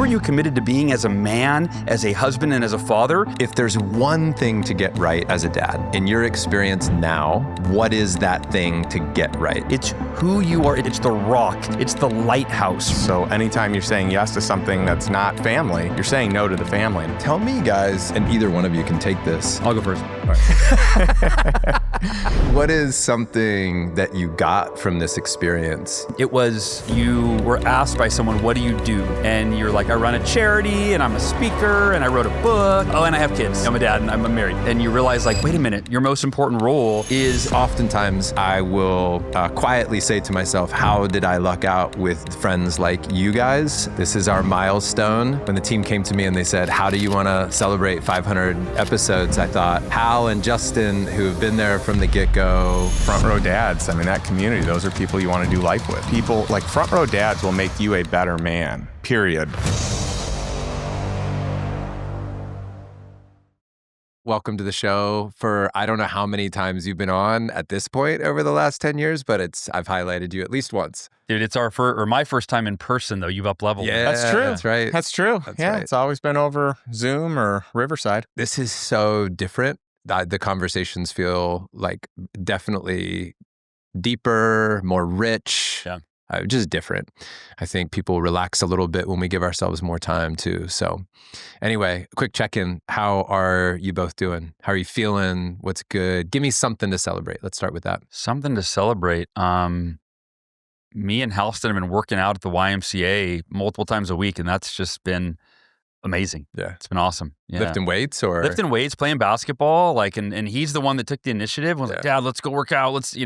you committed to being as a man, as a husband, and as a father? If there's one thing to get right as a dad, in your experience now, what is that thing to get right? It's who you are. It's the rock. It's the lighthouse. So anytime you're saying yes to something that's not family, you're saying no to the family. Tell me, guys, and either one of you can take this. I'll go first. What is something that you got from this experience? It was, you were asked by someone, what do you do? And you're like, I run a charity, and I'm a speaker, and I wrote a book. Oh, and I have kids. I'm a dad, and I'm married. And you realize, like, wait a minute, your most important role is... Oftentimes, I will quietly say to myself, how did I luck out with friends like you guys? This is our milestone. When the team came to me and they said, how do you want to celebrate 500 episodes? I thought, Hal and Justin, who have been there from the get-go. Front row dads, I mean, that community, those are people you want to do life with. People like front row dads will make you a better man, period. Welcome to the show. For I don't know how many times you've been on at this point over the last 10 years, but I've highlighted you at least once. Dude, it's my first time in person, though. You've up-leveled. Yeah, that's true. That's right. That's true. That's yeah, right. It's always been over Zoom or Riverside. This is so different. The conversations feel like definitely deeper, more rich. Yeah. Just different. I think people relax a little bit when we give ourselves more time too. So anyway, quick check-in. How are you both doing? How are you feeling? What's good? Give me something to celebrate. Let's start with that. Something to celebrate. Me and Halston have been working out at the YMCA multiple times a week, and that's just been amazing. Yeah. It's been awesome. Yeah. Lifting weights or? Lifting weights, playing basketball, and he's the one that took the initiative. Was like, Dad, let's go work out. Let's,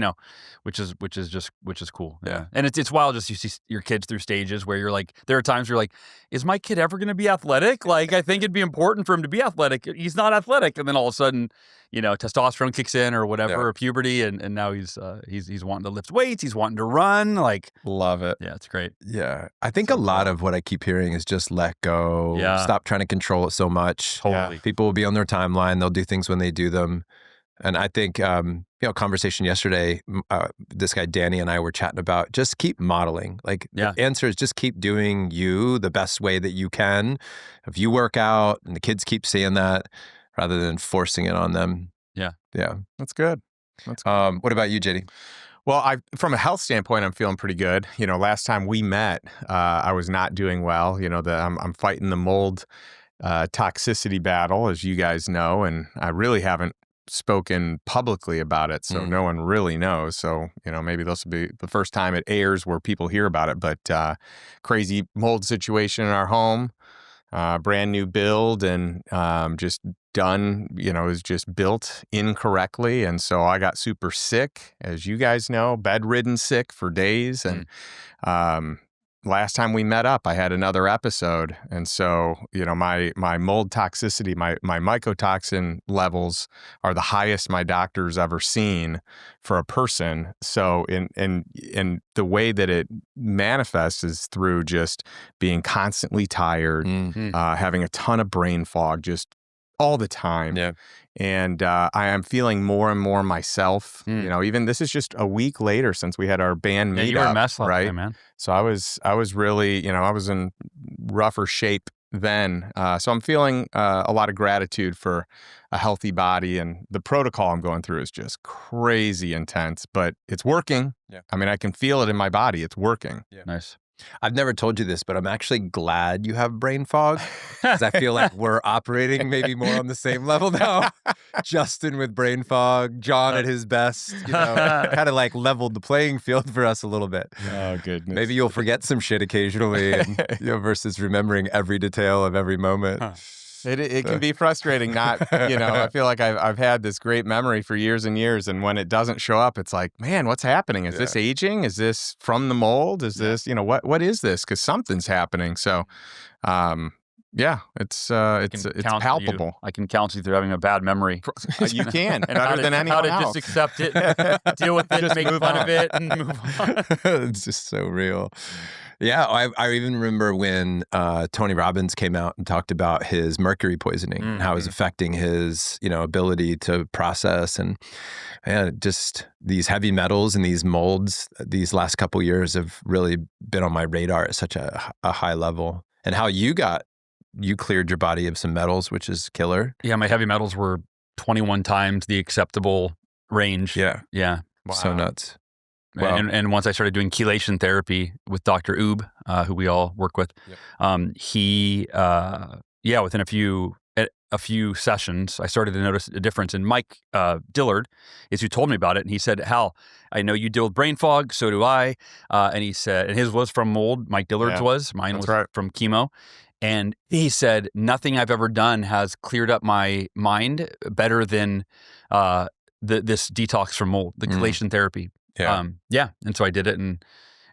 which is cool. Yeah. And it's wild just you see your kids through stages where you're like, there are times where you're like, is my kid ever going to be athletic? Like, I think it'd be important for him to be athletic. He's not athletic. And then all of a sudden, testosterone kicks in or whatever, or puberty. And now he's wanting to lift weights. He's wanting to run. Like, love it. Yeah, it's great. Yeah. I think a lot of what I keep hearing is just let go. Yeah. Stop trying to control it so much. Totally. People will be on their timeline. They'll do things when they do them. And I think, conversation yesterday, this guy, Danny, and I were chatting about just keep modeling. Like the answer is just keep doing you the best way that you can. If you work out and the kids keep seeing that rather than forcing it on them. Yeah. That's good. What about you, JD? Well, from a health standpoint, I'm feeling pretty good. Last time we met, I was not doing well. I'm fighting the mold toxicity battle, as you guys know, and I really haven't spoken publicly about it, so no one really knows. So, maybe this will be the first time it airs where people hear about it, but crazy mold situation in our home, brand new build, and just done, is just built incorrectly. And so I got super sick, as you guys know, bedridden sick for days. And last time we met up, I had another episode. And so, my mold toxicity, my mycotoxin levels are the highest my doctor's ever seen for a person. So in the way that it manifests is through just being constantly tired, having a ton of brain fog, just all the time. Yeah. And I am feeling more and more myself. Even this is just a week later since we had our band meetup. You were a mess last right? time, man. So I was really, I was in rougher shape then. So I'm feeling a lot of gratitude for a healthy body, and the protocol I'm going through is just crazy intense, but it's working. Yeah. I mean, I can feel it in my body. It's working. Yeah. Nice. I've never told you this, but I'm actually glad you have brain fog because I feel like we're operating maybe more on the same level now. Justin with brain fog, John at his best, kind of like leveled the playing field for us a little bit. Oh, goodness. Maybe you'll forget some shit occasionally and, versus remembering every detail of every moment. It can be frustrating. Not, I feel like I've had this great memory for years and years, and when it doesn't show up, it's like, man, what's happening? Is this aging? Is this from the mold? Is this, what is this? Because something's happening. So, it's palpable. I can counsel you through having a bad memory. You can, and better than anyone else. How to just accept it, deal with it, make fun of it, and move on. It's just so real. Yeah, I even remember when Tony Robbins came out and talked about his mercury poisoning, and how it was affecting his, ability to process, and just these heavy metals and these molds. These last couple years have really been on my radar at such a high level. and how you cleared your body of some metals, which is killer. Yeah, my heavy metals were 21 times the acceptable range. Yeah. Wow. So nuts. Wow. And once I started doing chelation therapy with Dr. Oob, who we all work with, he, within a few sessions, I started to notice a difference. And Mike Dillard is who told me about it. And he said, Hal, I know you deal with brain fog. So do I. And he said, and his was from mold. Mike Dillard's was. Mine was from chemo. And he said, nothing I've ever done has cleared up my mind better than this detox from mold, the chelation therapy. Yeah. And so I did it, and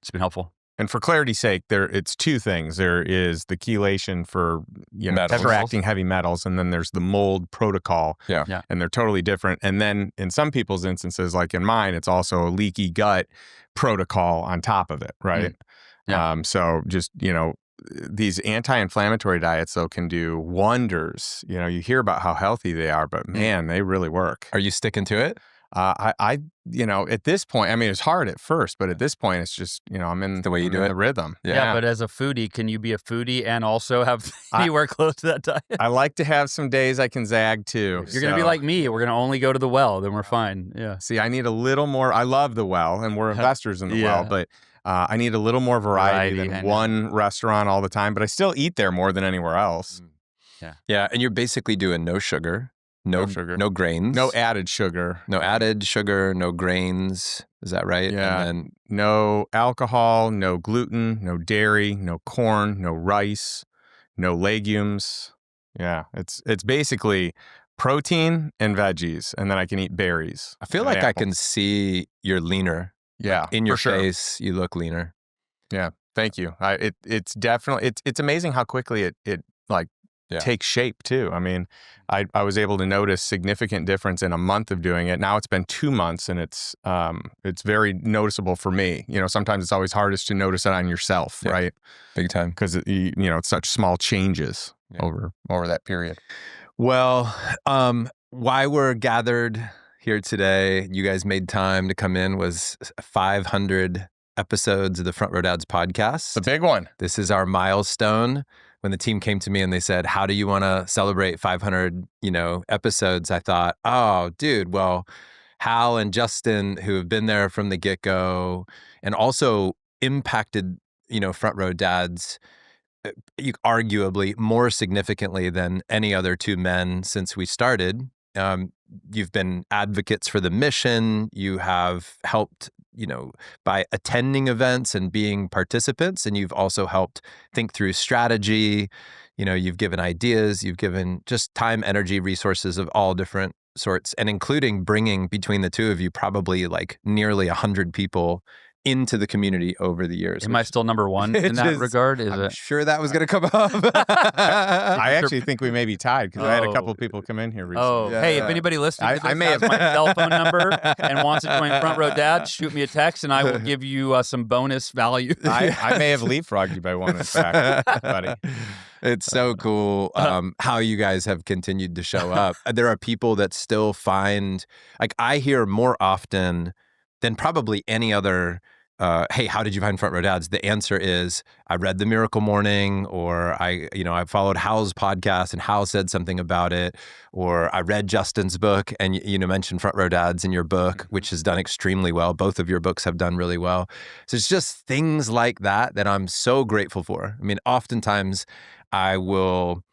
it's been helpful. And for clarity's sake, it's two things. There is the chelation for tetraacting heavy metals, and then there's the mold protocol. Yeah. And they're totally different. And then in some people's instances, like in mine, it's also a leaky gut protocol on top of it, right? So just, these anti-inflammatory diets, though, can do wonders. You hear about how healthy they are, but man, they really work. Are you sticking to it? I at this point, I mean, it's hard at first, but at this point, it's just, I'm in the way you do it, the rhythm. Yeah. But as a foodie, can you be a foodie and also have anywhere close to that diet? I like to have some days I can zag too. You're going to be like me. We're going to only go to the well. Then we're fine. Yeah. See, I need a little more. I love the well, and we're investors in the well, but I need a little more variety than one restaurant all the time, but I still eat there more than anywhere else. Yeah. And you're basically doing no sugar. No sugar. No grains. No added sugar. No added sugar, no grains. Is that right? Yeah. And then no alcohol, no gluten, no dairy, no corn, no rice, no legumes. Yeah. It's basically protein and veggies, and then I can eat berries. I feel like I can see you're leaner. Yeah. In your face, you look leaner. Yeah. Thank you. It's definitely, it's amazing how quickly it takes shape too. I mean, I was able to notice significant difference in a month of doing it. Now it's been 2 months, and it's very noticeable for me. Sometimes it's always hardest to notice it on yourself, right? Big time. Because it's such small changes over that period. Well, why we're gathered here today, you guys made time to come in, was 500 episodes of the Front Row Dads podcast. The big one. This is our milestone. When the team came to me and they said, how do you want to celebrate 500, episodes? I thought, oh, dude, well, Hal and Justin, who have been there from the get-go and also impacted, Front Row Dads, arguably more significantly than any other two men since we started. You've been advocates for the mission. You have helped, by attending events and being participants, and you've also helped think through strategy. You've given ideas, you've given just time, energy, resources of all different sorts, and including bringing between the two of you probably like nearly 100 people into the community over the years. Am I still number one in that regard? I'm sure that was going to come up. I actually think we may be tied because I had a couple of people come in here recently. Hey, if anybody listening to this has my cell phone number and wants to join Front Row Dad, shoot me a text and I will give you some bonus value. I may have leapfrogged you by one, in fact, buddy. It's so cool how you guys have continued to show up. There are people that still find, I hear more often than probably any other, hey, how did you find Front Row Dads? The answer is, I read The Miracle Morning, or I followed Hal's podcast and Hal said something about it, or I read Justin's book and mentioned Front Row Dads in your book, which has done extremely well. Both of your books have done really well. So it's just things like that I'm so grateful for. I mean, oftentimes I will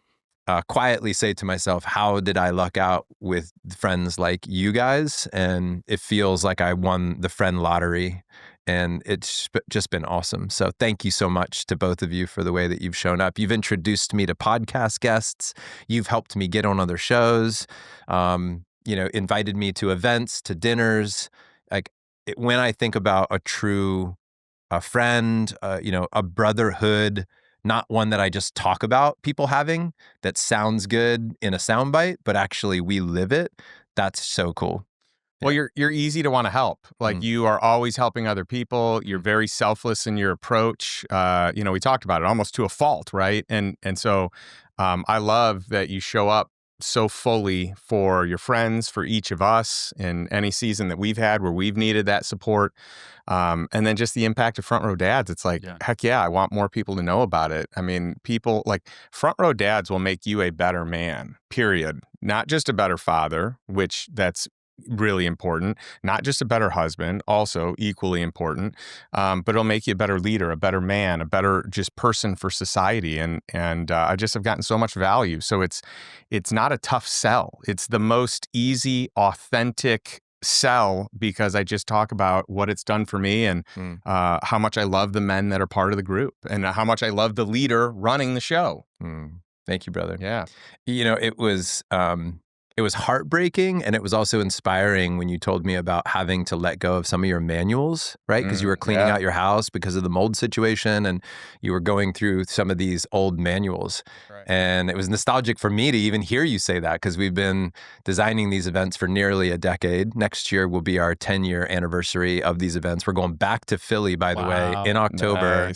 quietly say to myself, how did I luck out with friends like you guys? And it feels like I won the friend lottery, and it's just been awesome. So thank you so much to both of you for the way that you've shown up. You've introduced me to podcast guests. You've helped me get on other shows, invited me to events, to dinners. When I think about a true friend, a brotherhood, not one that I just talk about people having that sounds good in a soundbite, but actually we live it. That's so cool. Well, you're easy to want to help. You are always helping other people. You're very selfless in your approach. We talked about it almost to a fault, right? And so I love that you show up so fully for your friends, for each of us in any season that we've had where we've needed that support. And then just the impact of Front Row Dads. It's like, heck yeah, I want more people to know about it. I mean, people like Front Row Dads will make you a better man, period. Not just a better father, which that's really important. Not just a better husband, also equally important, but it'll make you a better leader, a better man, a better just person for society. And I just have gotten so much value. So it's not a tough sell. It's the most easy, authentic sell because I just talk about what it's done for me and how much I love the men that are part of the group and how much I love the leader running the show. Thank you, brother. Yeah. You know, it was heartbreaking and it was also inspiring when you told me about having to let go of some of your manuals, right? Because you were cleaning out your house because of the mold situation and you were going through some of these old manuals. Right. And it was nostalgic for me to even hear you say that because we've been designing these events for nearly a decade. Next year will be our 10-year anniversary of these events. We're going back to Philly, by the way, in October,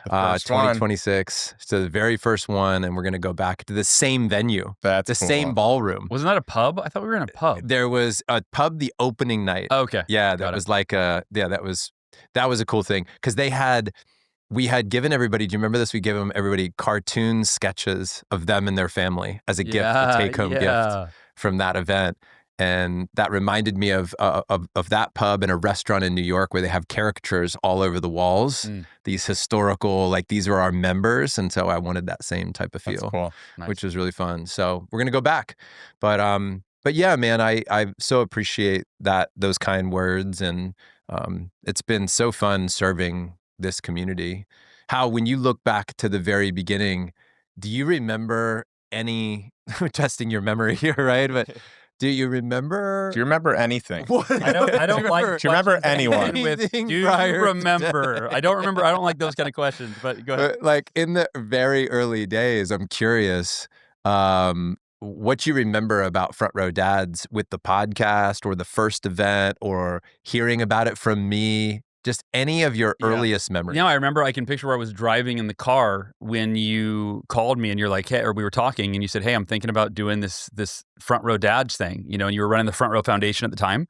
2026. So the very first one, and we're going to go back to the same venue. That's the same ballroom. Wasn't that a pub? I thought we were in a pub. There was a pub the opening night. Okay. Yeah, that was like that was a cool thing because we had given everybody, do you remember this? We gave everybody cartoon sketches of them and their family as a gift, a take-home gift from that event. And that reminded me of that pub and a restaurant in New York where they have caricatures all over the walls. These historical, like these are our members. And so I wanted that same type of feel, That's cool. which was really fun. So we're going to go back. But yeah, man, I so appreciate those kind words. And it's been so fun serving this community. How, when you look back to the very beginning, do you remember testing your memory here, right? But do you remember? Do you remember anything? I don't like. Do you remember anyone? Do you remember? I don't remember. I don't like those kind of questions. But go ahead. But like in the very early days, I'm curious what you remember about Front Row Dads with the podcast or the first event or hearing about it from me. Just any of your earliest memories. I remember I can picture where I was driving in the car when you called me and you're like, hey, or we were talking and you said, hey, I'm thinking about doing this Front Row Dads thing, and you were running the Front Row Foundation at the time,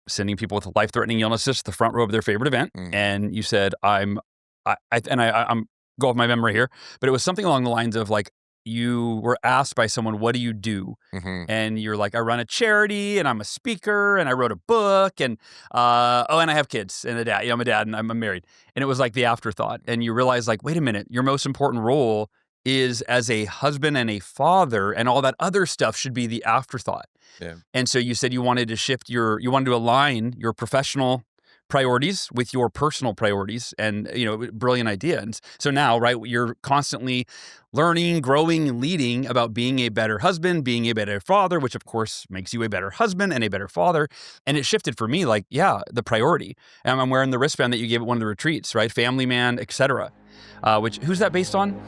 sending people with life-threatening illnesses to the front row of their favorite event. And you said, I'm go off my memory here, but it was something along the lines of like, you were asked by someone, what do you do? And you're like, I run a charity and I'm a speaker and I wrote a book and and I have kids and a dad. I'm a dad and I'm married. And it was like the afterthought. And you realize like, wait a minute, your most important role is as a husband and a father, and all that other stuff should be the afterthought. Yeah. And so you said you wanted to you wanted to align your professional priorities with your personal priorities, and brilliant idea. And so now, right, you're constantly learning, growing, leading about being a better husband, being a better father, which of course makes you a better husband and a better father. And it shifted for me, like, the priority. And I'm wearing the wristband that you gave at one of the retreats, right? Family man, etc. Who's that based on?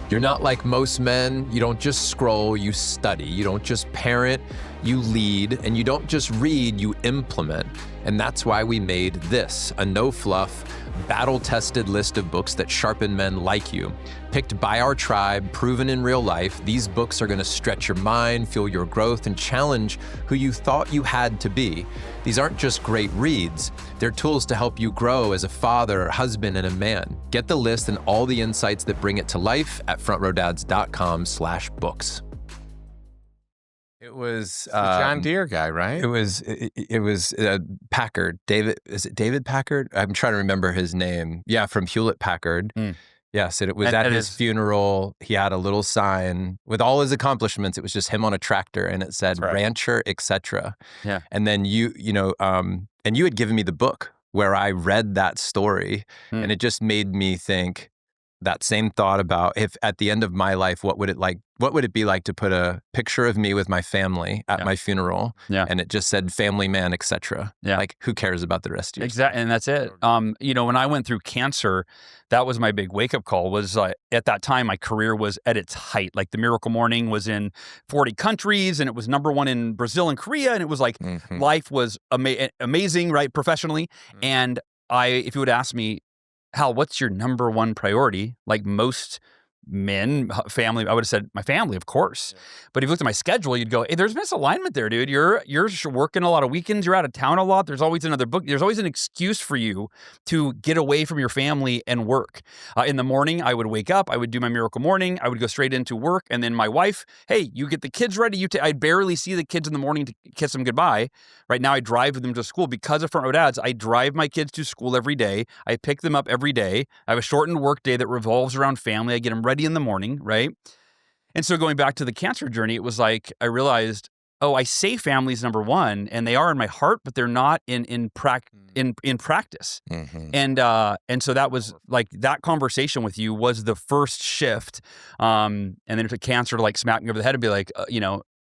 You're not like most men. You don't just scroll, you study. You don't just parent, you lead. And you don't just read, you implement. And that's why we made this, a no-fluff, battle-tested list of books that sharpen men like you. Picked by our tribe, proven in real life, these books are going to stretch your mind, fuel your growth, and challenge who you thought you had to be. These aren't just great reads. They're tools to help you grow as a father, husband, and a man. Get the list and all the insights that bring it to life at frontrowdads.com/books. It was the John Deere guy, right? It was Packard. David, is it David Packard? I'm trying to remember his name. Yeah, from Hewlett Packard. Yes, it was at his funeral. He had a little sign with all his accomplishments. It was just him on a tractor, and it said "Rancher, etc." Yeah, and then you had given me the book where I read that story, and it just made me think that same thought about if at the end of my life, what would it be like to put a picture of me with my family at my funeral? Yeah. And it just said family man, etc. Yeah. Like, who cares about the rest of you? Exactly. And that's it. When I went through cancer, that was my big wake up call. Was at that time, my career was at its height. Like the Miracle Morning was in 40 countries and it was #1 in Brazil and Korea. And it was like, life was amazing, right? Professionally. And if you would ask me, Hal, what's your #1 priority? Like most men, family, I would have said my family, of course. Yeah. But if you looked at my schedule, you'd go, hey, there's misalignment there, dude. You're working a lot of weekends. You're out of town a lot. There's always another book. There's always an excuse for you to get away from your family and work. In the morning, I would wake up. I would do my miracle morning. I would go straight into work. And then my wife, hey, you get the kids ready. I'd barely see the kids in the morning to kiss them goodbye. Right now, I drive them to school. Because of Front Row Dads, I drive my kids to school every day. I pick them up every day. I have a shortened work day that revolves around family. I get them ready in the morning, right? And so going back to the cancer journey, it was like I realized, I say family's number one, and they are in my heart, but they're not in practice. Mm-hmm. And so that was like that conversation with you was the first shift. And then it took cancer to like smack me over the head and be like,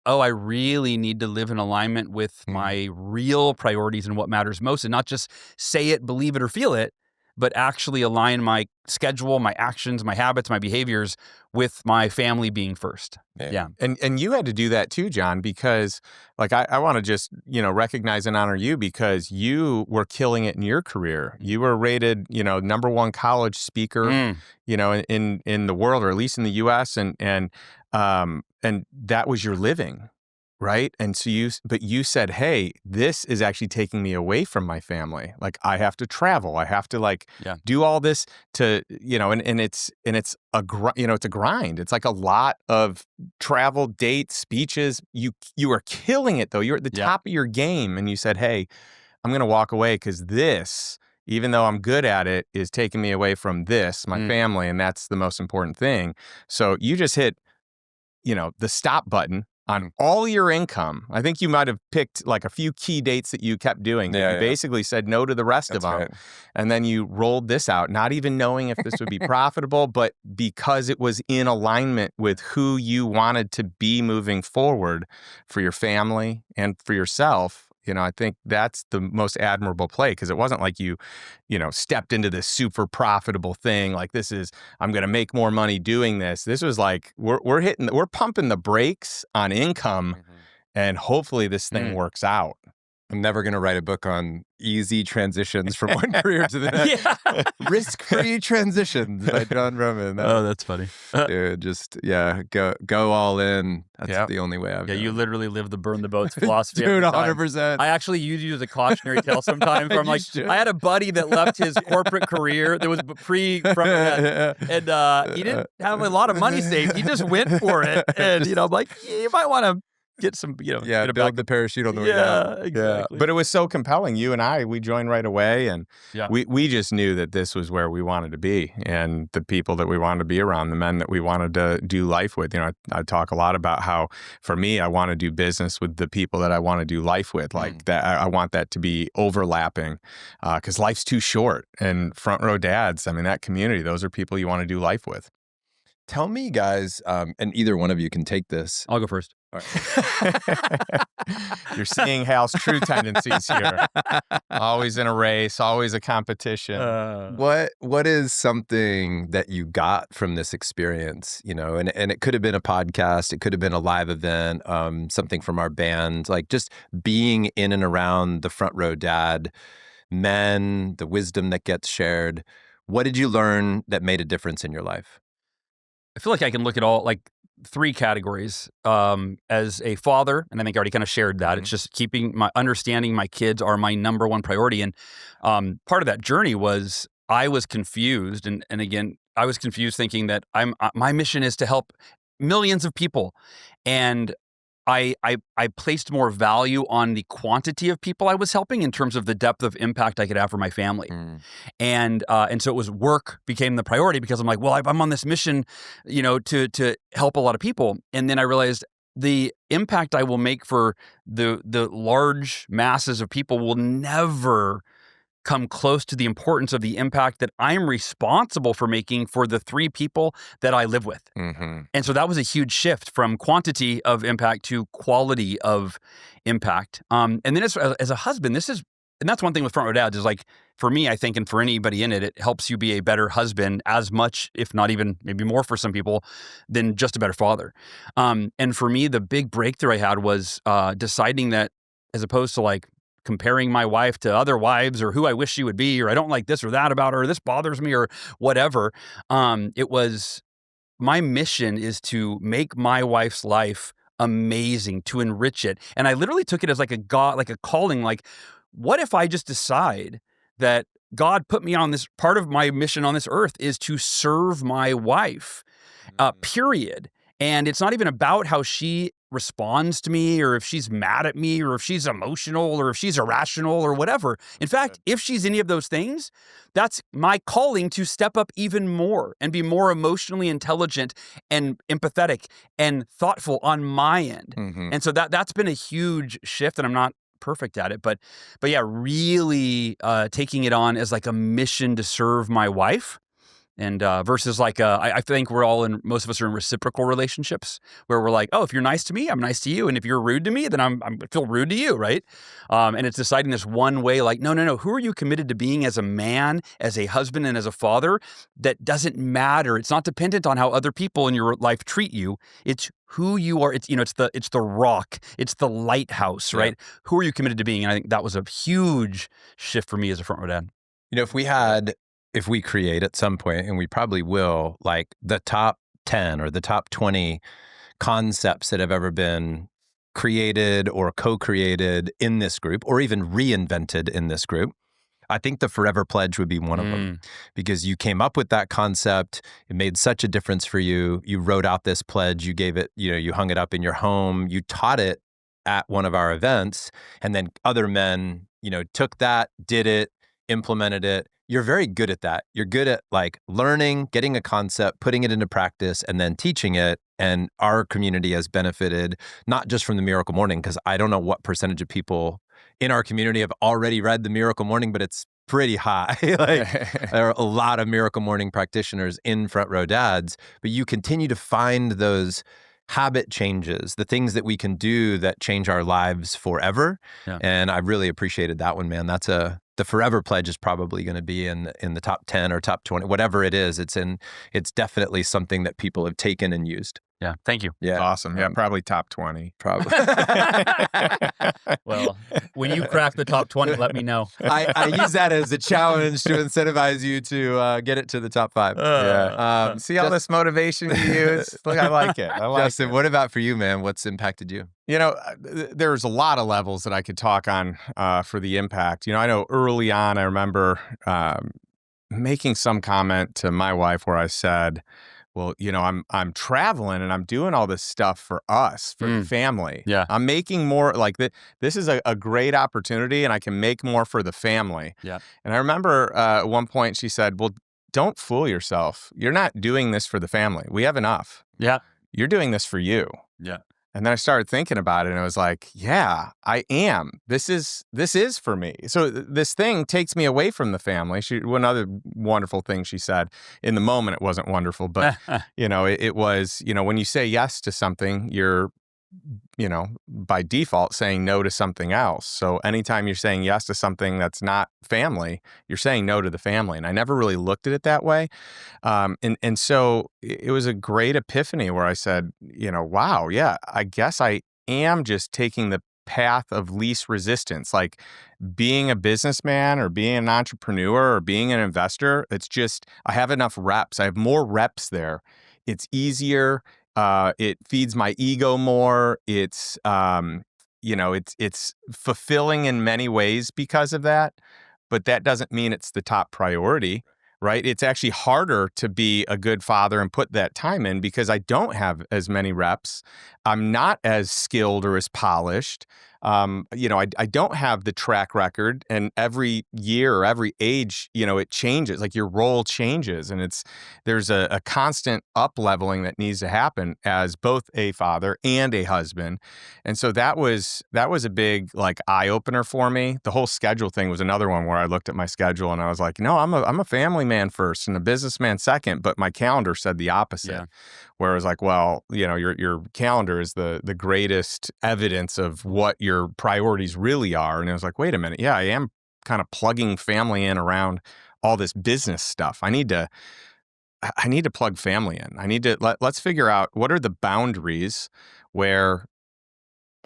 I really need to live in alignment with my real priorities and what matters most, and not just say it, believe it, or feel it, but actually align my schedule, my actions, my habits, my behaviors with my family being first. Yeah. And you had to do that too, John, because like I want to just, recognize and honor you because you were killing it in your career. You were rated, number one college speaker, in the world, or at least in the US, and that was your living. Right. And so you said, hey, this is actually taking me away from my family. Like I have to travel. I have to do all this to, and it's a it's a grind. It's like a lot of travel, dates, speeches. You are killing it though. You're at the top of your game. And you said, hey, I'm going to walk away because this, even though I'm good at it, is taking me away from this, my family. And that's the most important thing. So you just hit, the stop button on all your income. I think you might have picked like a few key dates that you kept doing. You basically said no to the rest of them. Right. And then you rolled this out, not even knowing if this would be profitable, but because it was in alignment with who you wanted to be moving forward for your family and for yourself. I think that's the most admirable play because it wasn't like you stepped into this super profitable thing. Like I'm going to make more money doing this. This was like, we're pumping the brakes on income and hopefully this thing works out. I'm never going to write a book on easy transitions from one career to the next. Risk-free transitions by John Roman. That's funny. Dude, just, go all in. That's the only way I've done. You literally live the burn the boats philosophy. Dude, 100%. I actually use you as a cautionary tale sometimes where I'm like, I had a buddy that left his corporate career that was and he didn't have a lot of money saved. He just went for it. And, I'm like, you might want to get some, build the parachute on the way down. Yeah, exactly. But it was so compelling. You and we joined right away, and we just knew that this was where we wanted to be, and the people that we wanted to be around, the men that we wanted to do life with. I talk a lot about how, for me, I want to do business with the people that I want to do life with. Like that, I want that to be overlapping, because life's too short. And Front Row Dads, I mean, that community, those are people you want to do life with. Tell me, guys, and either one of you can take this. I'll go first. All right. You're seeing Hal's true tendencies here. Always in a race, always a competition. What is something that you got from this experience? And it could have been a podcast, it could have been a live event, something from our band, like just being in and around the Front Row Dad men, the wisdom that gets shared. What did you learn that made a difference in your life? I feel like I can look at all like three categories. As a father, and I think I already kind of shared that. It's just understanding my kids are my number one priority. And part of that journey was I was confused. And again, I was confused thinking that my mission is to help millions of people. And I placed more value on the quantity of people I was helping in terms of the depth of impact I could have for my family. And so it was work became the priority because I'm like, well, I'm on this mission, to help a lot of people. And then I realized the impact I will make for the large masses of people will never come close to the importance of the impact that I'm responsible for making for the 3 people that I live with. And so that was a huge shift from quantity of impact to quality of impact. And then as a husband, and that's one thing with Front Row Dads is like, for me, I think, and for anybody in it, it helps you be a better husband as much, if not even maybe more for some people, than just a better father. And for me, the big breakthrough I had was deciding that as opposed to like comparing my wife to other wives or who I wish she would be, or I don't like this or that about her, or this bothers me or whatever. It was my mission is to make my wife's life amazing, to enrich it. And I literally took it as like a God, like a calling. Like, what if I just decide that God put me on this, part of my mission on this earth is to serve my wife, period. And it's not even about how she responds to me, or if she's mad at me, or if she's emotional, or if she's irrational, or whatever. In fact, if she's any of those things, that's my calling to step up even more and be more emotionally intelligent and empathetic and thoughtful on my end. And so that's been a huge shift, and I'm not perfect at it, but yeah, really taking it on as like a mission to serve my wife. And versus like, I think most of us are in reciprocal relationships where we're like, oh, if you're nice to me, I'm nice to you. And if you're rude to me, then I feel rude to you, right? And it's deciding this one way, like, no. Who are you committed to being as a man, as a husband, and as a father? That doesn't matter. It's not dependent on how other people in your life treat you. It's who you are. It's the rock. It's the lighthouse, right? Who are you committed to being? And I think that was a huge shift for me as a front row dad. If we create at some point, and we probably will, like the top 10 or the top 20 concepts that have ever been created or co-created in this group, or even reinvented in this group, I think the Forever Pledge would be one of them, because you came up with that concept. It made such a difference for you. You wrote out this pledge. You gave it, you hung it up in your home. You taught it at one of our events, and then other men, took that, did it, implemented it. You're very good at that. You're good at like learning, getting a concept, putting it into practice, and then teaching it. And our community has benefited not just from the Miracle Morning, because I don't know what percentage of people in our community have already read the Miracle Morning, but it's pretty high. Like there are a lot of Miracle Morning practitioners in Front Row Dads, but you continue to find those habit changes, the things that we can do that change our lives forever. Yeah. And I really appreciated that one, man. The Forever Pledge is probably going to be in the top 10 or top 20, whatever it is. It's definitely something that people have taken and used. Yeah. Thank you. Yeah. Awesome. Yeah. Probably top 20. Probably. Well, when you crack the top 20, let me know. I use that as a challenge to incentivize you to get it to the top 5. See all this motivation you use? Look, I like it. Justin, what about for you, man? What's impacted you? There's a lot of levels that I could talk on for the impact. I know early on, I remember making some comment to my wife where I said, well, I'm traveling and I'm doing all this stuff for us, for the family. Yeah. I'm making more, like this is a great opportunity, and I can make more for the family. Yeah. And I remember at one point she said, well, don't fool yourself. You're not doing this for the family. We have enough. Yeah. You're doing this for you. Yeah. And then I started thinking about it, and I was like, yeah, I am. This is for me. So this thing takes me away from the family. One other wonderful thing she said, in the moment it wasn't wonderful, but it was, when you say yes to something, you're, by default saying no to something else. So anytime you're saying yes to something that's not family, you're saying no to the family. And I never really looked at it that way. And so it was a great epiphany where I said, wow, yeah, I guess I am just taking the path of least resistance. Like being a businessman or being an entrepreneur or being an investor, it's just, I have enough reps. I have more reps there. It's easier. It feeds my ego more. It's, it's fulfilling in many ways because of that, but that doesn't mean it's the top priority, right? It's actually harder to be a good father and put that time in because I don't have as many reps. I'm not as skilled or as polished. I don't have the track record, and every year or every age, it changes. Like your role changes, and there's a constant up-leveling that needs to happen as both a father and a husband. And so that was a big like eye opener for me. The whole schedule thing was another one where I looked at my schedule and I was like, no, I'm a family man first and a businessman second, but my calendar said the opposite. Yeah. Where I was like, well, your calendar is the greatest evidence of what your priorities really are. And I was like, wait a minute. Yeah, I am kind of plugging family in around all this business stuff. I need to plug family in. I need to, let's figure out what are the boundaries where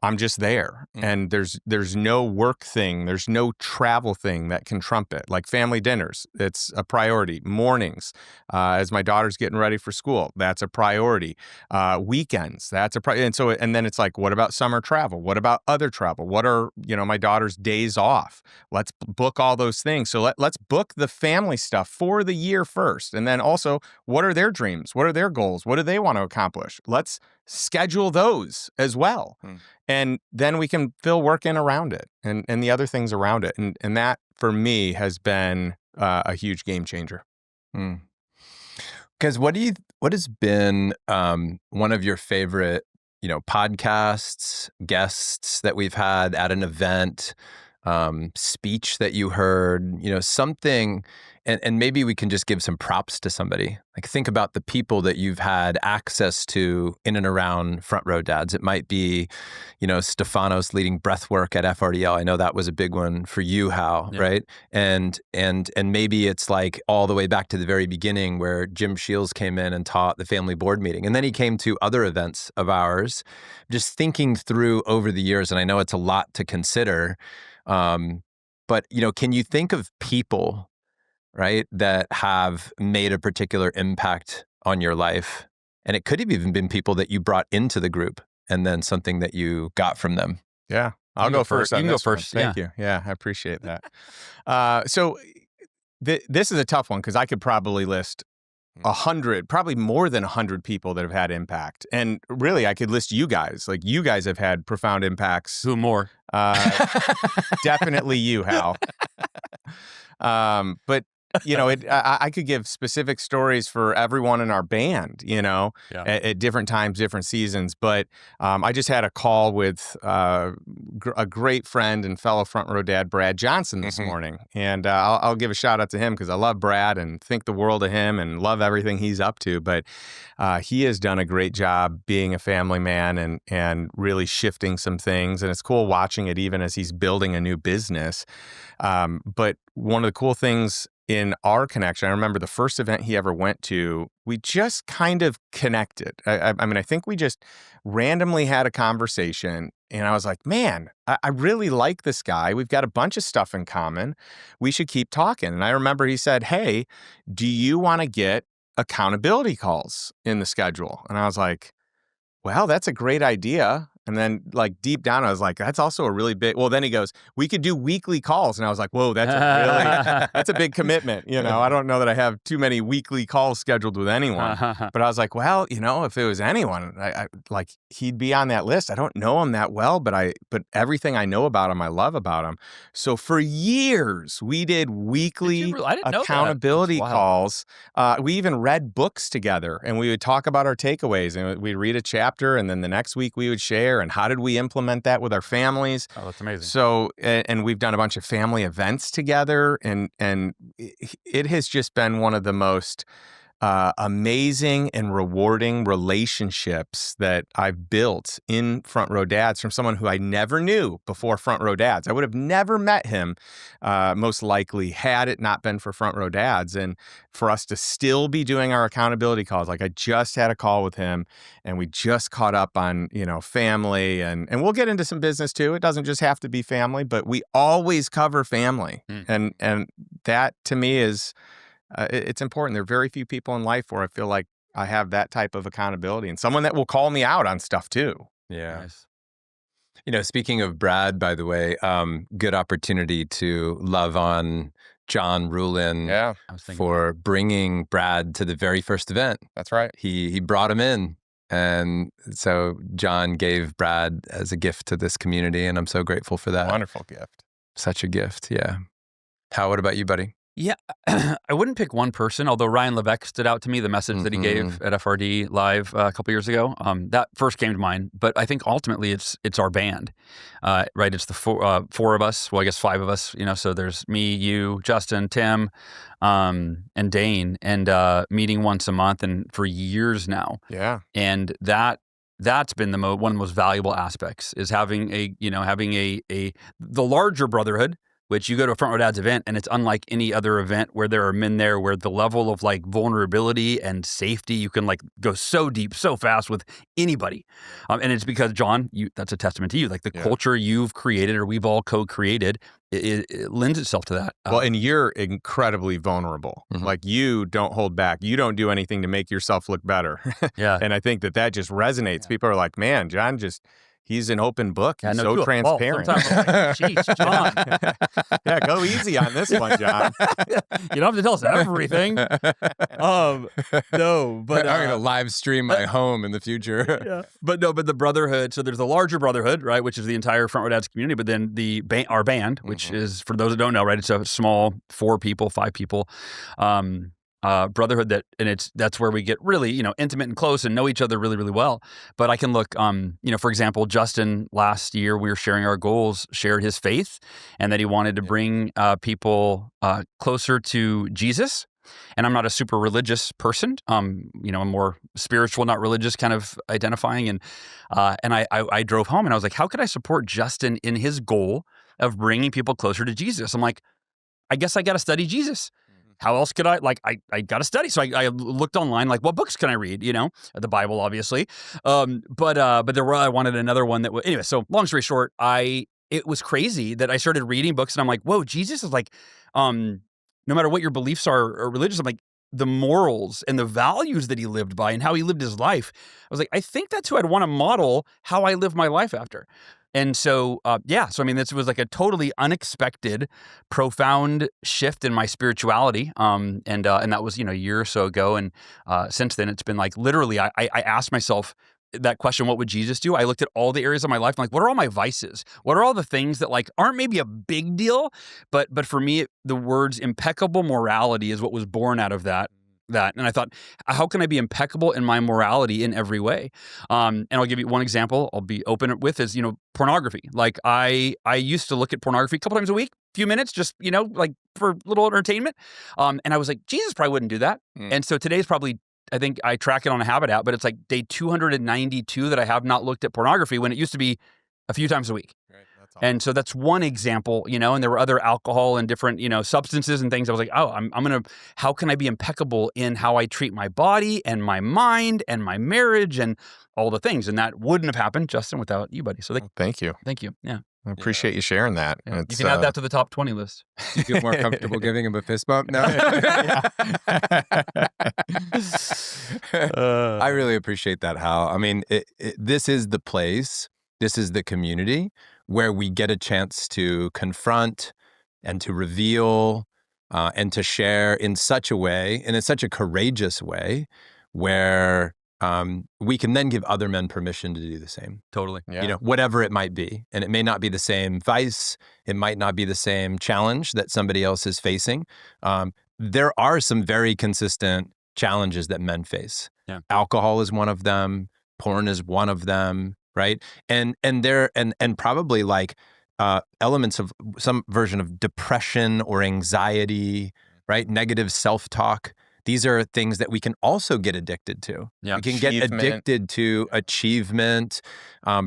I'm just there, and there's no work thing, there's no travel thing that can trump it. Like family dinners, it's a priority. Mornings, as my daughter's getting ready for school, that's a priority. Weekends, that's a priority. And then it's like, what about summer travel? What about other travel? What are my daughter's days off? Let's book all those things. So let's book the family stuff for the year first, and then also, what are their dreams? What are their goals? What do they want to accomplish? Let's schedule those as well. And then we can fill work in around it and the other things around it. And that, for me, has been a huge game changer. Because what has been one of your favorite, podcasts, guests that we've had at an event, speech that you heard, something, and maybe we can just give some props to somebody. Like, think about the people that you've had access to in and around Front Row Dads. It might be, Stefanos leading breath work at FRDL. I know that was a big one for you, Hal, right? And maybe it's like all the way back to the very beginning where Jim Shields came in and taught the family board meeting. And then he came to other events of ours, just thinking through over the years. And I know it's a lot to consider. But, can you think of people, right, that have made a particular impact on your life? And it could have even been people that you brought into the group and then something that you got from them. Yeah. I'll go first. You can go first. Thank you. Yeah, I appreciate that. So this is a tough one because I could probably list 100, probably more than 100 people that have had impact. And really, I could list you guys. Like, you guys have had profound impacts. Who more? Definitely you, Hal. But I could give specific stories for everyone in our band, at different times, different seasons. But I just had a call with a great friend and fellow Front Row Dad, Brad Johnson, this morning. And I'll give a shout out to him because I love Brad and think the world of him and love everything he's up to. But he has done a great job being a family man and really shifting some things. And it's cool watching it even as he's building a new business. But one of the cool things in our connection, I remember the first event he ever went to, we just kind of connected. I mean, I think we just randomly had a conversation, and I was like, man, I really like this guy. We've got a bunch of stuff in common. We should keep talking. And I remember he said, hey, do you want to get accountability calls in the schedule? And I was like, well, that's a great idea. And then, like, deep down, I was like, that's also a really big, well, then he goes, we could do weekly calls. And I was like, whoa, that's a big commitment. I don't know that I have too many weekly calls scheduled with anyone. But I was like, well, if it was anyone, I like, he'd be on that list. I don't know him that well, but everything I know about him, I love about him. So for years, we did weekly accountability calls. We even read books together, and we would talk about our takeaways, and we'd read a chapter, and then the next week we would share. And how did we implement that with our families? Oh, that's amazing. So, and we've done a bunch of family events together, and it has just been one of the most amazing and rewarding relationships that I've built in Front Row Dads from someone who I never knew before Front Row Dads. I would have never met him, most likely, had it not been for Front Row Dads. And for us to still be doing our accountability calls, like I just had a call with him, and we just caught up on, family, and we'll get into some business too. It doesn't just have to be family, but we always cover family. And that, to me, is it's important. There are very few people in life where I feel like I have that type of accountability and someone that will call me out on stuff too. Yeah. Nice. Speaking of Brad, by the way, good opportunity to love on John Rulin for bringing Brad to the very first event. That's right. He brought him in. And so John gave Brad as a gift to this community, and I'm so grateful for that. Wonderful gift. Such a gift, yeah. Hal, what about you, buddy? Yeah, I wouldn't pick one person, although Ryan Levesque stood out to me, the message that he gave at FRD Live a couple years ago. That first came to mind, but I think ultimately it's our band, right? It's the four of us, well, I guess five of us, so there's me, you, Justin, Tim, and Dane, and meeting once a month and for years now. Yeah. And that's been one of the most valuable aspects is having the larger brotherhood, which you go to a Front Row Dads event and it's unlike any other event where there are men there, where the level of like vulnerability and safety, you can like go so deep, so fast with anybody. And it's because, John, that's a testament to you. Like the culture you've created, or we've all co-created, it lends itself to that. Well, and you're incredibly vulnerable. Like you don't hold back. You don't do anything to make yourself look better. And I think that just resonates. People are like, man, John he's an open book. He's so transparent. Jeez, John. Yeah, go easy on this one, John. You don't have to tell us everything. No, but I'm going to live stream my home in the future. But the brotherhood. So there's the larger brotherhood, right, which is the entire Front Row Dads community. But then our band, which is, for those that don't know, right, it's a small 4 people, 5 people. Brotherhood that's where we get really, intimate and close and know each other really, really well. But I can look, for example, Justin, last year we were sharing our goals, shared his faith, and that he wanted to bring people closer to Jesus. And I'm not a super religious person. I'm more spiritual, not religious, kind of identifying. And I drove home and I was like, how could I support Justin in his goal of bringing people closer to Jesus? I'm like, I guess I got to study Jesus. How else could I got to study? So I looked online, like, what books can I read? The Bible, obviously. But I wanted another one that anyway. So long story short, it was crazy that I started reading books and I'm like, whoa, Jesus is like, no matter what your beliefs are or religious, I'm like, the morals and the values that he lived by and how he lived his life. I was like, I think that's who I'd want to model how I live my life after. And so, this was like a totally unexpected, profound shift in my spirituality. And that was, a year or so ago. And since then, it's been like literally, I asked myself that question, what would Jesus do? I looked at all the areas of my life, and like, what are all my vices? What are all the things that like aren't maybe a big deal, but for me, the words impeccable morality is what was born out of that. And I thought, how can I be impeccable in my morality in every way? And I'll give you one example I'll be open with is, pornography. Like I used to look at pornography a couple times a week, few minutes, just, like for a little entertainment. And I was like, Jesus probably wouldn't do that. And so today's probably, I think I track it on a habit app, but it's like day 292 that I have not looked at pornography, when it used to be a few times a week. Right. And so that's one example, and there were other alcohol and different, substances and things. I was like, oh, how can I be impeccable in how I treat my body and my mind and my marriage and all the things? And that wouldn't have happened, Justin, without you, buddy. So thank you. Thank you. Yeah. I appreciate you sharing that. Yeah. You can add that to the top 20 list. Do you feel more comfortable giving him a fist bump now? I really appreciate that, Hal. I mean, this is the place, this is the community where we get a chance to confront and to reveal and to share in such a way, and in such a courageous way, where we can then give other men permission to do the same. Totally. Yeah. Whatever it might be. And it may not be the same vice. It might not be the same challenge that somebody else is facing. There are some very consistent challenges that men face. Yeah. Alcohol is one of them. Porn is one of them. Right. And probably like elements of some version of depression or anxiety, right? Negative self-talk. These are things that we can also get addicted to. Yeah. We can get addicted to achievement,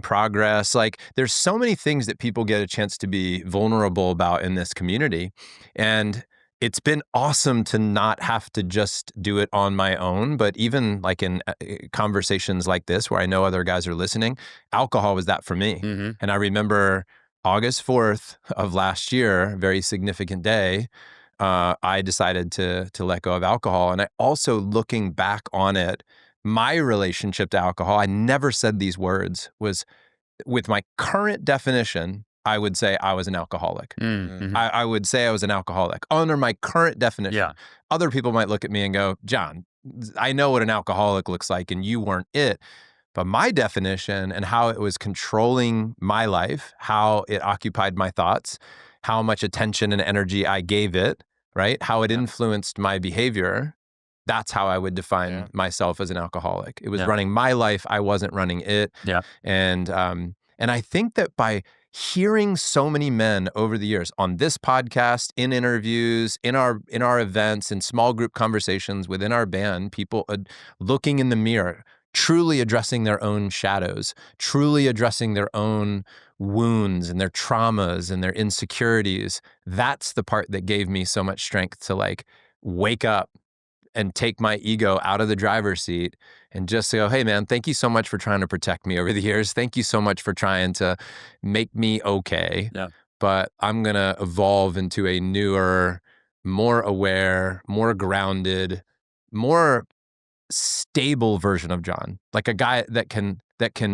progress. Like there's so many things that people get a chance to be vulnerable about in this community. And it's been awesome to not have to just do it on my own, but even like in conversations like this where I know other guys are listening, alcohol was that for me. Mm-hmm. And I remember August 4th of last year, a very significant day, I decided to let go of alcohol. And I also, looking back on it, my relationship to alcohol, I never said these words, was with my current definition, I would say I was an alcoholic. Mm-hmm. I would say I was an alcoholic under my current definition. Yeah. Other people might look at me and go, John, I know what an alcoholic looks like and you weren't it. But my definition and how it was controlling my life, how it occupied my thoughts, how much attention and energy I gave it, right? How it influenced my behavior. That's how I would define myself as an alcoholic. It was running my life. I wasn't running it. Yeah. And I think that by hearing so many men over the years on this podcast, in interviews, in our events, in small group conversations within our band, people looking in the mirror, truly addressing their own shadows, truly addressing their own wounds and their traumas and their insecurities. That's the part that gave me so much strength to like wake up and take my ego out of the driver's seat and just say, oh, hey, man, thank you so much for trying to protect me over the years. Thank you so much for trying to make me okay. Yeah. But I'm going to evolve into a newer, more aware, more grounded, more stable version of John, like a guy that can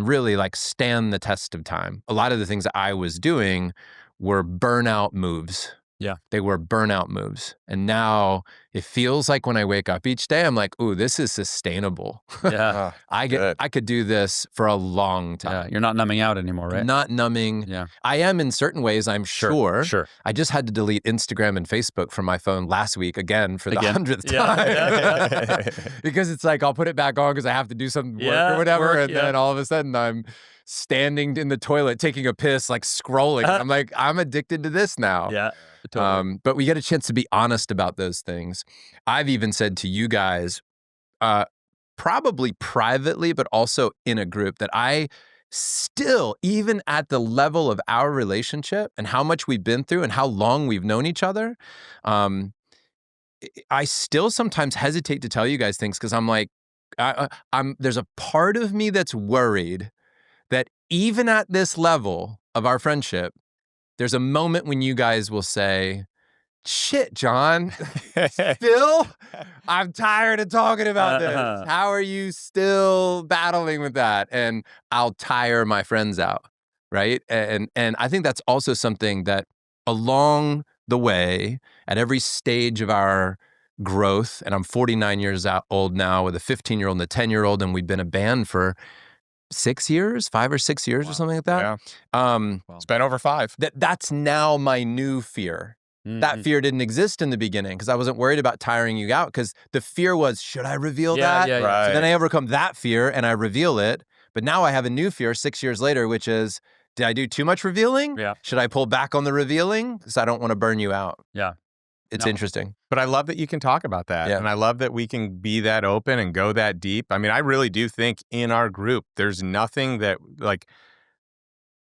really like stand the test of time. A lot of the things that I was doing were burnout moves. Yeah. They were burnout moves. And now it feels like when I wake up each day, I'm like, ooh, this is sustainable. Yeah. I could do this for a long time. Yeah. You're not numbing out anymore, right? Not numbing. Yeah. I am in certain ways, I'm sure. Sure. I just had to delete Instagram and Facebook from my phone last week again for the 100th time. Yeah. Because it's like, I'll put it back on because I have to do some work or whatever. And then all of a sudden I'm standing in the toilet, taking a piss, like scrolling. I'm like, I'm addicted to this now. Yeah. Totally. But we get a chance to be honest about those things. I've even said to you guys, probably privately, but also in a group, that I still, even at the level of our relationship and how much we've been through and how long we've known each other, I still sometimes hesitate to tell you guys things because I'm like, there's a part of me that's worried that even at this level of our friendship, there's a moment when you guys will say, shit, John, still, I'm tired of talking about this. How are you still battling with that? And I'll tire my friends out, right? And I think that's also something that along the way, at every stage of our growth, and I'm 49 years old now with a 15-year-old and a 10-year-old, and we've been a band for 6 years, 5 or 6 years or something like that. Yeah. It's been over 5. That's now my new fear. Mm-hmm. That fear didn't exist in the beginning because I wasn't worried about tiring you out because the fear was, should I reveal that? Yeah. Right. So then I overcome that fear and I reveal it. But now I have a new fear 6 years later, which is, did I do too much revealing? Yeah. Should I pull back on the revealing? Because I don't want to burn you out. Yeah. It's interesting. But I love that you can talk about that. Yeah. And I love that we can be that open and go that deep. I mean, I really do think in our group, there's nothing that, like,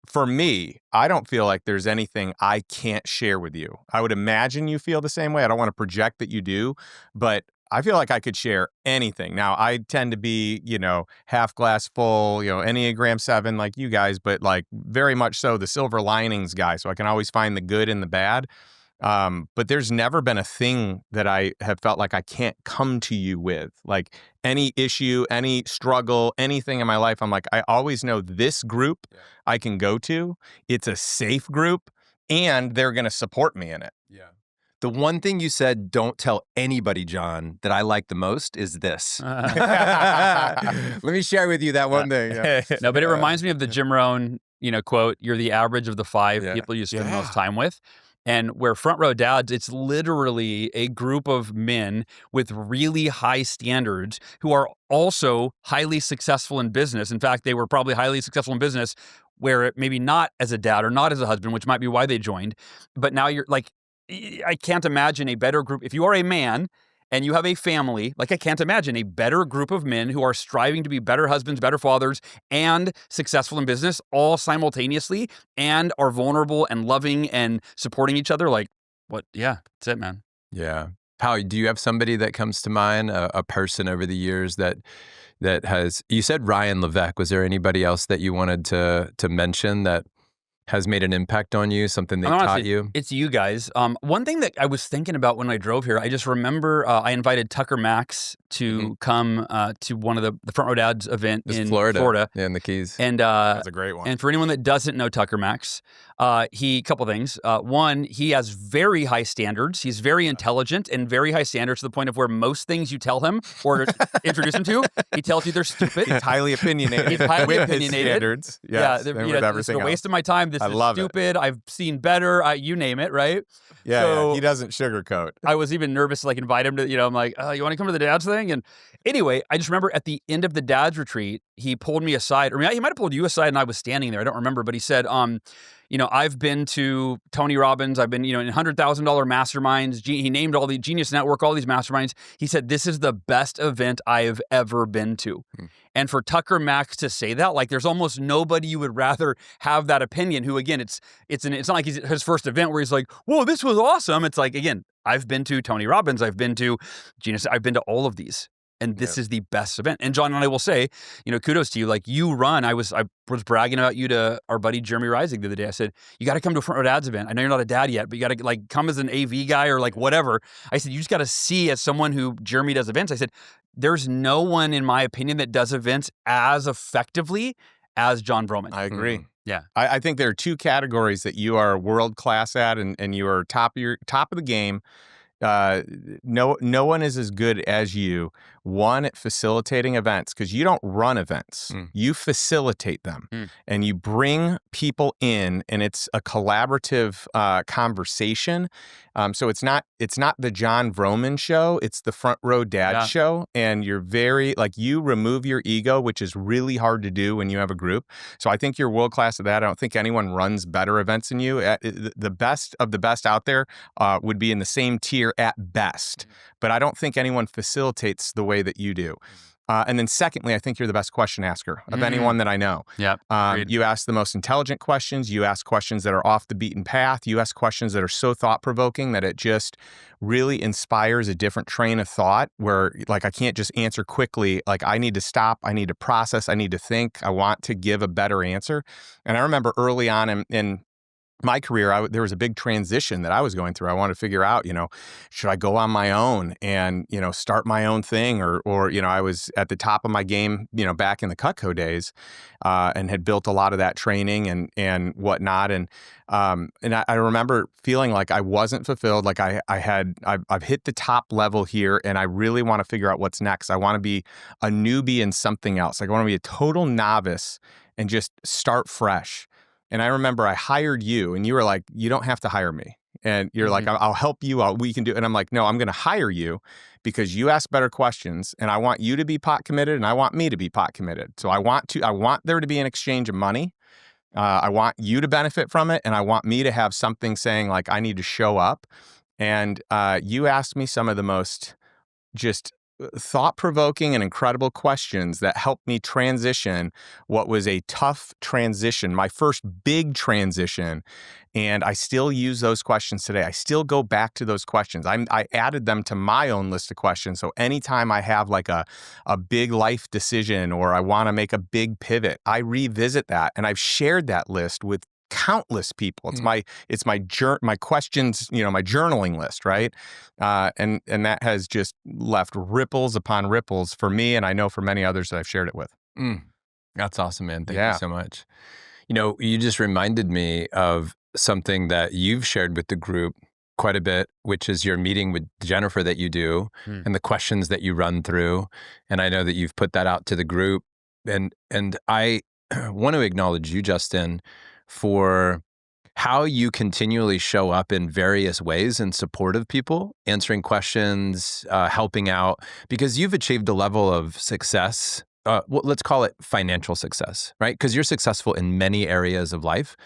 for me, I don't feel like there's anything I can't share with you. I would imagine you feel the same way. I don't want to project that you do, but I feel like I could share anything. Now, I tend to be, half glass full, Enneagram 7 like you guys, but like very much so the silver linings guy. So I can always find the good and the bad. But there's never been a thing that I have felt like I can't come to you with. Like any issue, any struggle, anything in my life, I'm like, I always know this group I can go to. It's a safe group and they're going to support me in it. Yeah. The one thing you said, don't tell anybody, John, that I like the most is this. Let me share with you that one thing. Yeah. No, but it reminds me of the Jim Rohn, quote, you're the average of the 5 people you spend the most time with. And where Front Row Dads, it's literally a group of men with really high standards who are also highly successful in business. In fact, they were probably highly successful in business where maybe not as a dad or not as a husband, which might be why they joined. But now you're like, I can't imagine a better group. If you are a man and you have a family, like I can't imagine a better group of men who are striving to be better husbands, better fathers, and successful in business all simultaneously and are vulnerable and loving and supporting each other. Like, what? Yeah, that's it, man. Yeah. Hal, do you have somebody that comes to mind, a person over the years that has, you said Ryan Levesque. Was there anybody else that you wanted to mention that has made an impact on you, something they taught you? It's you guys. One thing that I was thinking about when I drove here, I just remember I invited Tucker Max to come to one of the Front Row Dads event in Florida. Yeah, in the Keys. And that's a great one. And for anyone that doesn't know Tucker Max, couple things. One, he has very high standards. He's very intelligent and very high standards to the point of where most things you tell him or introduce him to, he tells you they're stupid. He's highly opinionated. He's highly with opinionated. His standards. Yes, it's a waste of my time. This is stupid. I've seen better. You name it, right? Yeah, so, he doesn't sugarcoat. I was even nervous to invite him to, I'm like, you want to come to the dads thing? And anyway, I just remember at the end of the dads retreat, he pulled me aside, or he might have pulled you aside and I was standing there. I don't remember, but he said, I've been to Tony Robbins. I've been, in $100,000 masterminds. He named all the Genius Network, all these masterminds. He said, this is the best event I have ever been to. And for Tucker Max to say that, like, there's almost nobody you would rather have that opinion who, again, it's not like his first event where he's like, whoa, this was awesome. It's like, again, I've been to Tony Robbins. I've been to Genius. I've been to all of these. And this is the best event. And John and I will say, kudos to you. Like, you run. I was bragging about you to our buddy Jeremy Rising the other day. I said, you got to come to a Front Row Dads event. I know you're not a dad yet, but you got to like come as an AV guy or like whatever. I said, you just got to see as someone who Jeremy does events. I said, there's no one, in my opinion, that does events as effectively as John Vroman. I agree. Yeah. I think there are two categories that you are world class at, and you are top of the game. No one is as good as you. One, at facilitating events, because you don't run events. You facilitate them, and you bring people in, and it's a collaborative conversation. So it's not the John Vroman show. It's the Front Row Dad show, and you're very, like, you remove your ego, which is really hard to do when you have a group. So I think you're world class at that. I don't think anyone runs better events than you. The best of the best out there would be in the same tier at best, but I don't think anyone facilitates the way that you do. And then secondly, I think you're the best question asker of anyone that I know. Yeah. You ask the most intelligent questions. You ask questions that are off the beaten path. You ask questions that are so thought-provoking that it just really inspires a different train of thought where, like, I can't just answer quickly. Like, I need to stop. I need to process. I need to think. I want to give a better answer. And I remember early on in my career, there was a big transition that I was going through. I wanted to figure out, should I go on my own and, start my own thing? Or, I was at the top of my game, back in the Cutco days, and had built a lot of that training and whatnot. And I remember feeling like I wasn't fulfilled. Like I've hit the top level here, and I really want to figure out what's next. I want to be a newbie in something else. Like, I want to be a total novice and just start fresh. And I remember I hired you, and you were like, you don't have to hire me. And you're like, I'll help you out. We can do it. And I'm like, no, I'm going to hire you because you ask better questions, and I want you to be pot committed, and I want me to be pot committed. So I want there to be an exchange of money. I want you to benefit from it, and I want me to have something saying, like, I need to show up. And you asked me some of the most just thought-provoking and incredible questions that helped me transition what was a tough transition, my first big transition. And I still use those questions today. I still go back to those questions. I added them to my own list of questions. So anytime I have like a big life decision or I want to make a big pivot, I revisit that. And I've shared that list with countless people. It's my questions, my journaling list, right? And that has just left ripples upon ripples for me, and I know for many others that I've shared it with. That's awesome, man. Thank you so much. You just reminded me of something that you've shared with the group quite a bit, which is your meeting with Jennifer that you do and the questions that you run through. And I know that you've put that out to the group. And I want to acknowledge you, Justin, for how you continually show up in various ways in support of people, answering questions, helping out, because you've achieved a level of success. Let's call it financial success, right? Because you're successful in many areas of life.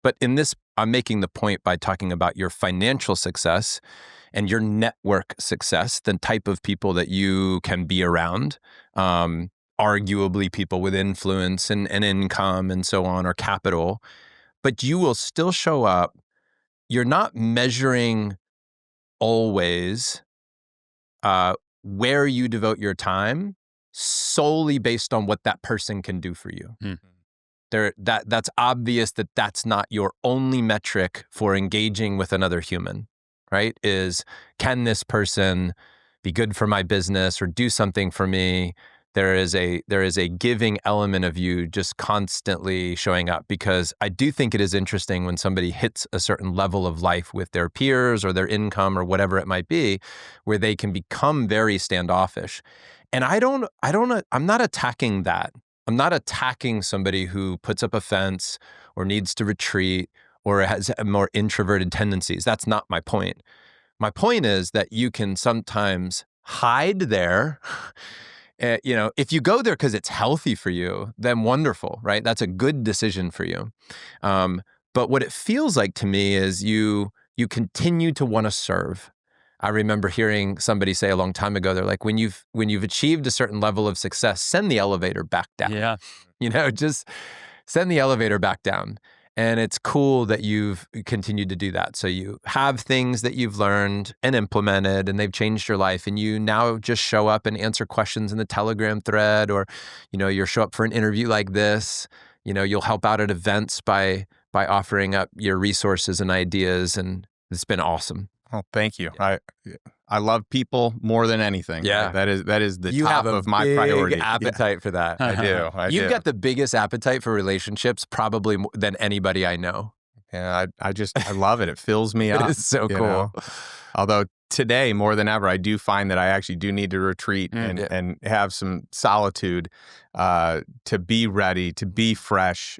But in this, I'm making the point by talking about your financial success and your network success, the type of people that you can be around, arguably people with influence and income and so on, or capital. But you will still show up. You're not measuring always where you devote your time solely based on what that person can do for you. That's obvious that that's not your only metric for engaging with another human, right? Is, can this person be good for my business or do something for me? There is a giving element of you just constantly showing up, because I do think it is interesting when somebody hits a certain level of life with their peers or their income or whatever it might be, where they can become very standoffish. And I'm not attacking that. I'm not attacking somebody who puts up a fence or needs to retreat or has more introverted tendencies. That's not my point. My point is that you can sometimes hide there. If you go there because it's healthy for you, then wonderful, right? That's a good decision for you. But what it feels like to me is you continue to want to serve. I remember hearing somebody say a long time ago, they're like, when you've achieved a certain level of success, send the elevator back down. Yeah. Just send the elevator back down. And it's cool that you've continued to do that. So you have things that you've learned and implemented, and they've changed your life. And you now just show up and answer questions in the Telegram thread, or, you'll show up for an interview like this. You'll help out at events by offering up your resources and ideas. And it's been awesome. Oh, thank you. I love people more than anything. Yeah. That is the You top have of my priority. Appetite for that. I do. You've got the biggest appetite for relationships probably than anybody I know. Yeah, I love it. It fills me up. It is so cool. Although today, more than ever, I do find that I actually do need to retreat and have some solitude to be ready, to be fresh,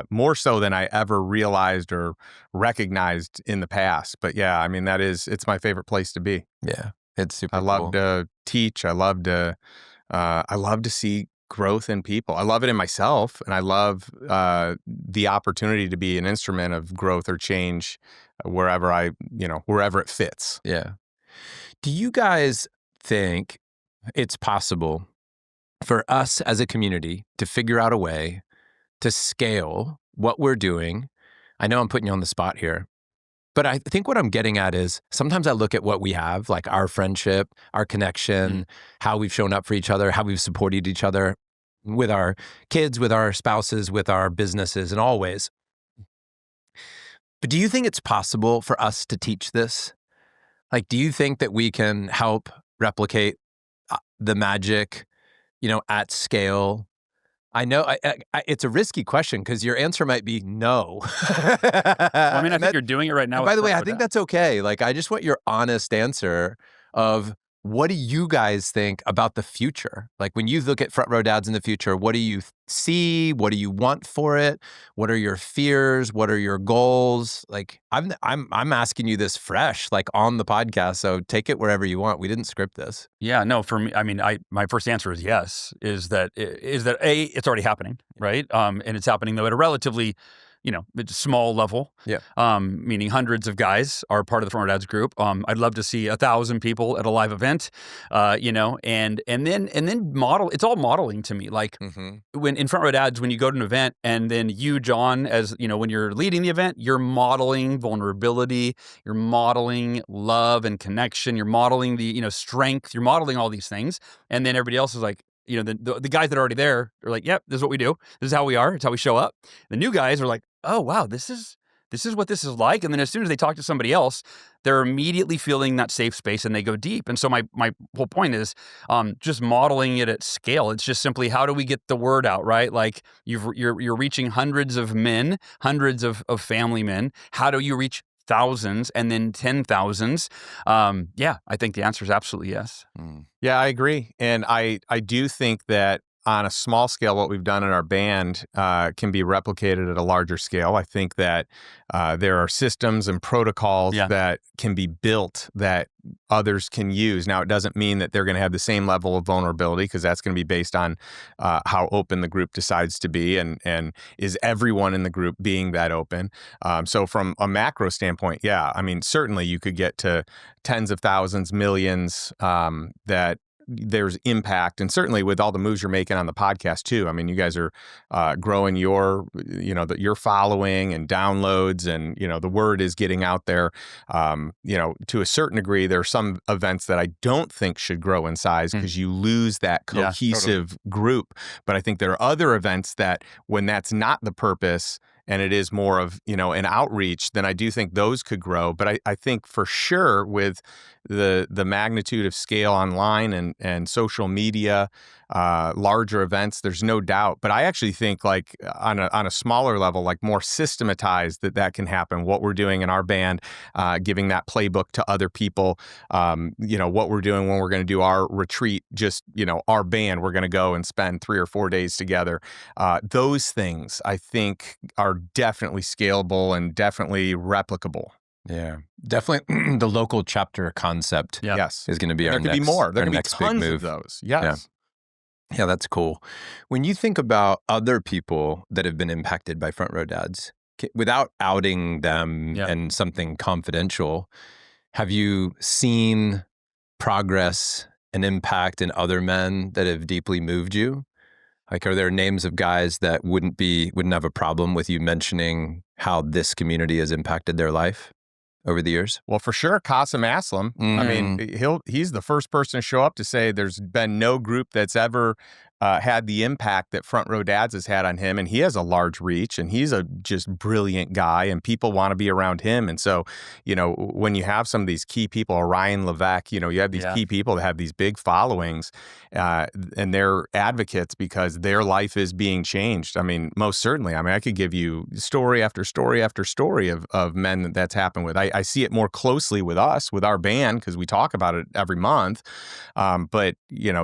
more so than I ever realized or recognized in the past. But yeah, I mean, it's my favorite place to be. Yeah, it's super I love to teach. I love to see growth in people. I love it in myself, and I love the opportunity to be an instrument of growth or change wherever it fits. Yeah. Do you guys think it's possible for us as a community to figure out a way to scale what we're doing? I know I'm putting you on the spot here, but I think what I'm getting at is sometimes I look at what we have, like our friendship, our connection, how we've shown up for each other, how we've supported each other with our kids, with our spouses, with our businesses in all ways. But do you think it's possible for us to teach this? Like, do you think that we can help replicate the magic, at scale? I know it's a risky question because your answer might be no. Well, I mean, I think you're doing it right now. By the way, I think that's okay. Like, I just want your honest answer of what do you guys think about the future? Like, when you look at Front Row Dads in the future, what do you see? What do you want for it? What are your fears? What are your goals? Like, I'm asking you this fresh, like on the podcast. So take it wherever you want. We didn't script this. Yeah, no. For me, I mean, my first answer is yes. Is that A, it's already happening, right? And it's happening though at a relatively small level. Yeah. Meaning hundreds of guys are part of the Front Row Dads group. I'd love to see 1,000 people at a live event. And then model. It's all modeling to me. Like when in Front Row Dads, when you go to an event, and then you, John, as when you're leading the event, you're modeling vulnerability. You're modeling love and connection. You're modeling the strength. You're modeling all these things, and then everybody else is like. The guys that are already there are like, yep, this is what we do. This is how we are. It's how we show up. The new guys are like, oh, wow, this is what this is like. And then as soon as they talk to somebody else, they're immediately feeling that safe space and they go deep. And so my whole point is just modeling it at scale. It's just simply how do we get the word out, right? Like you're reaching hundreds of men, hundreds of family men. How do you reach thousands and then 10,000s? I think the answer is absolutely yes. Yeah, I agree. And I do think that on a small scale, what we've done in our band can be replicated at a larger scale. I think that there are systems and protocols that can be built that others can use. Now, it doesn't mean that they're going to have the same level of vulnerability because that's going to be based on how open the group decides to be and is everyone in the group being that open. So from a macro standpoint, I mean, certainly you could get to tens of thousands, millions that there's impact, and certainly with all the moves you're making on the podcast too. I mean, you guys are growing your following and downloads, and the word is getting out there. To a certain degree, there are some events that I don't think should grow in size because you lose that cohesive group. But I think there are other events that, when that's not the purpose, and it is more of, an outreach, then I do think those could grow. But I think for sure with the magnitude of scale online and social media, larger events, there's no doubt. But I actually think like on a smaller level, like more systematized, that can happen. What we're doing in our band, giving that playbook to other people, what we're doing when we're going to do our retreat, just, our band, we're going to go and spend 3 or 4 days together. Those things I think are definitely scalable and definitely replicable. Yeah, definitely the local chapter concept is going to be our next. There could be more. There could be tons big move. Of those. Yes. Yeah, that's cool. When you think about other people that have been impacted by Front Row Dads, without outing them and something confidential, have you seen progress and impact in other men that have deeply moved you? Like, are there names of guys that wouldn't have a problem with you mentioning how this community has impacted their life over the years? Well, for sure, Qasim Aslam. I mean, he's the first person to show up to say there's been no group that's ever had the impact that Front Row Dads has had on him, and he has a large reach, and he's a just brilliant guy, and people want to be around him. And so, when you have some of these key people, Ryan Levesque, you have these key people that have these big followings, and they're advocates because their life is being changed. I mean, most certainly. I mean, I could give you story after story after story of men that's happened with. I see it more closely with us, with our band, because we talk about it every month. But,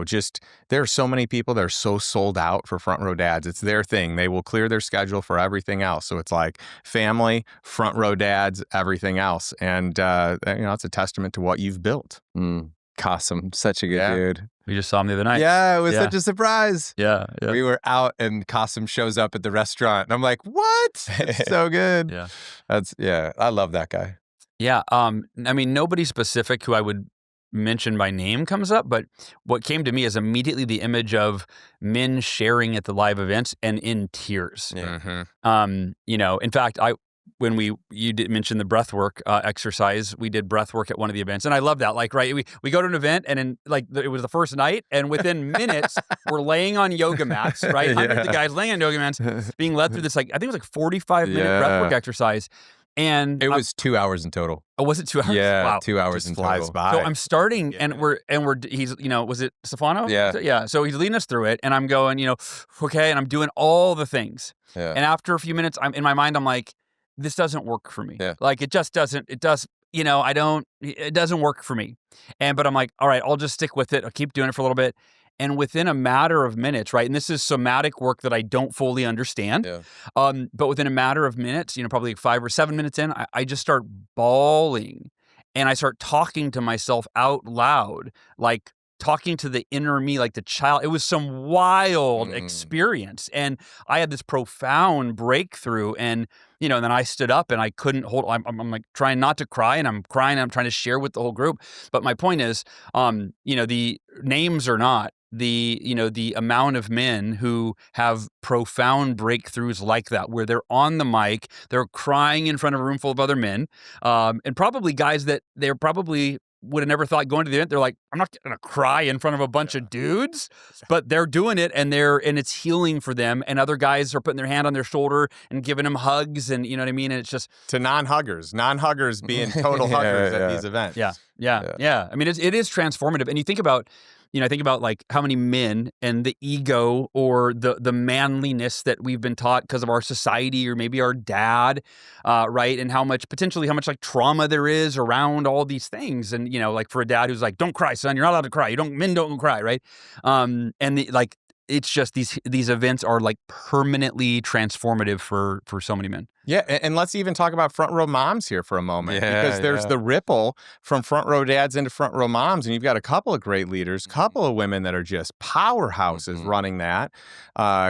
just there are so many people that are so sold out for Front Row Dads. It's their thing. They will clear their schedule for everything else. So it's like family, Front Row Dads, everything else. And, it's a testament to what you've built. Qasim, such a good dude. We just saw him the other night. Yeah, it was such a surprise. Yeah. We were out and Qasim shows up at the restaurant. And I'm like, what? It's so good. I love that guy. Yeah. I mean, nobody specific who I would mention by name comes up, but what came to me is immediately the image of men sharing at the live events and in tears. Yeah. In fact, you did mention the breath work exercise. We did breath work at one of the events, and I love that. Like, right, we go to an event, and it was the first night, and within minutes, we're laying on yoga mats, right? Hundreds of guys laying on yoga mats, being led through this, I think it was 45-minute breath work exercise. And it was 2 hours in total. Oh, was it 2 hours? Yeah, wow. 2 hours in total. By. So I'm starting, and he's, was it Stefano? Yeah. Yeah. So he's leading us through it, and I'm going, okay, and I'm doing all the things. Yeah. And after a few minutes, I'm in my mind, I'm like, this doesn't work for me. Yeah. Like, it just doesn't. It does. It doesn't work for me. But I'm like, all right, I'll just stick with it. I'll keep doing it for a little bit. And within a matter of minutes, right? And this is somatic work that I don't fully understand. Yeah. But within a matter of minutes, probably like 5 or 7 minutes in, I just start bawling, and I start talking to myself out loud, like talking to the inner me, like the child. It was some wild experience, and I had this profound breakthrough. And and then I stood up, and I couldn't hold. I'm like trying not to cry, and I'm crying. And I'm trying to share with the whole group. But my point is, the names are not. The amount of men who have profound breakthroughs like that, where they're on the mic, they're crying in front of a room full of other men, and probably guys that they're probably would have never thought going to the event. They're like, I'm not going to cry in front of a bunch of dudes, but they're doing it, and it's healing for them. And other guys are putting their hand on their shoulder and giving them hugs, and you know what I mean? And it's just to non-huggers being total huggers at these events. Yeah. I mean, it is transformative. And you think about, like how many men and the ego or the manliness that we've been taught because of our society or maybe our dad, right? And how much like trauma there is around all these things. And, like for a dad who's like, don't cry, son, you're not allowed to cry. Men don't cry, right? It's just these events are like permanently transformative for so many men. Yeah, and let's even talk about Front Row Moms here for a moment, because there's the ripple from Front Row Dads into Front Row Moms, and you've got a couple of great leaders, couple of women that are just powerhouses running that,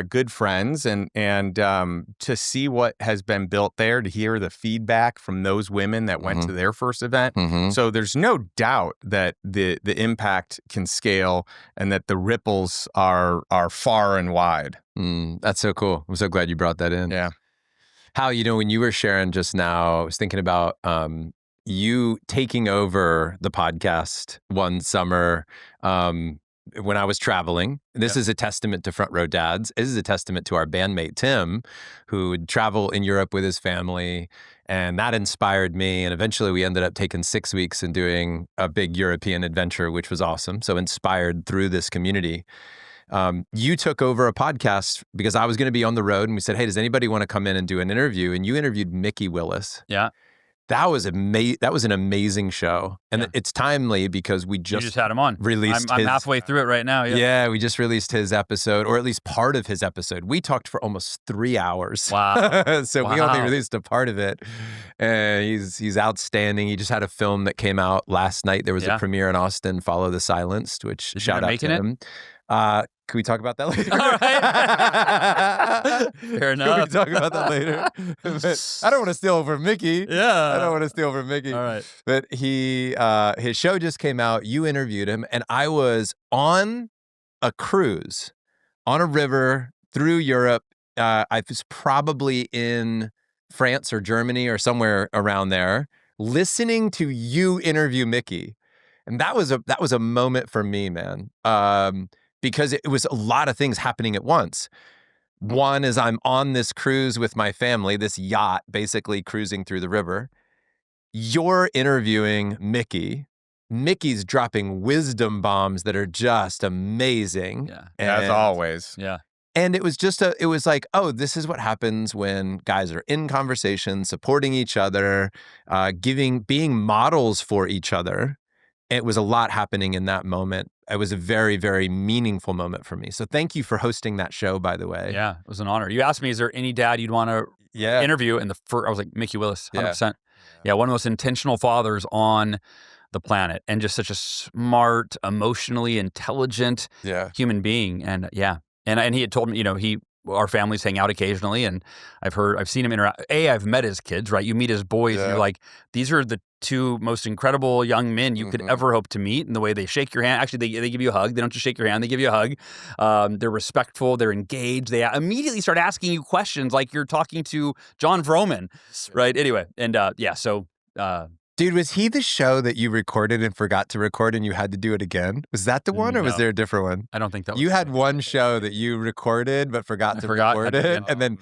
good friends, and to see what has been built there, to hear the feedback from those women that went to their first event. So there's no doubt that the impact can scale, and that the ripples are far and wide. That's so cool. I'm so glad you brought that in. Yeah. How, when you were sharing just now, I was thinking about you taking over the podcast one summer when I was traveling. This is a testament to Front Row Dads. This is a testament to our bandmate, Tim, who would travel in Europe with his family. And that inspired me. And eventually we ended up taking 6 weeks and doing a big European adventure, which was awesome. So inspired through this community. You took over a podcast because I was going to be on the road, and we said, hey, does anybody want to come in and do an interview? And you interviewed Mickey Willis. Yeah. That was an amazing show. And it's timely because we you just had him on. Released I'm halfway through it right now. Yeah, we just released his episode, or at least part of his episode. We talked for almost 3 hours. Wow. So we only released a part of it. And he's outstanding. He just had a film that came out last night. There was a premiere in Austin, Follow the Silenced, which shout out to him. Can we talk about that later? All right. Fair enough. We can talk about that later. But I don't want to steal from Mickey. Yeah. I don't want to steal from Mickey. All right. But his show just came out. You interviewed him, and I was on a cruise on a river through Europe. I was probably in France or Germany or somewhere around there, listening to you interview Mickey. And that was a moment for me, man, because it was a lot of things happening at once. One is I'm on this cruise with my family, this yacht basically cruising through the river. You're interviewing Mickey. Mickey's dropping wisdom bombs that are just amazing. Yeah. As always. Yeah. And it was like, oh, this is what happens when guys are in conversation, supporting each other, being models for each other. It was a lot happening in that moment. It was a very, very meaningful moment for me. So thank you for hosting that show, by the way. Yeah, it was an honor. You asked me, is there any dad you'd want to interview? And I was like, Mickey Willis, 100%. Yeah, one of the most intentional fathers on the planet, and just such a smart, emotionally intelligent human being. And and he had told me, our families hang out occasionally, and I've seen him interact. I've met his kids, right? You meet his boys, and you're like, these are the two most incredible young men you could ever hope to meet. And the way they shake your hand, actually, they give you a hug. They don't just shake your hand; they give you a hug. They're respectful. They're engaged. They immediately start asking you questions like you're talking to John Vroman, right? Anyway, and so. Dude, was he the show that you recorded and forgot to record and you had to do it again? Was that the one, or was there a different one? I don't think that was. You had one show that you recorded but forgot to record it, and then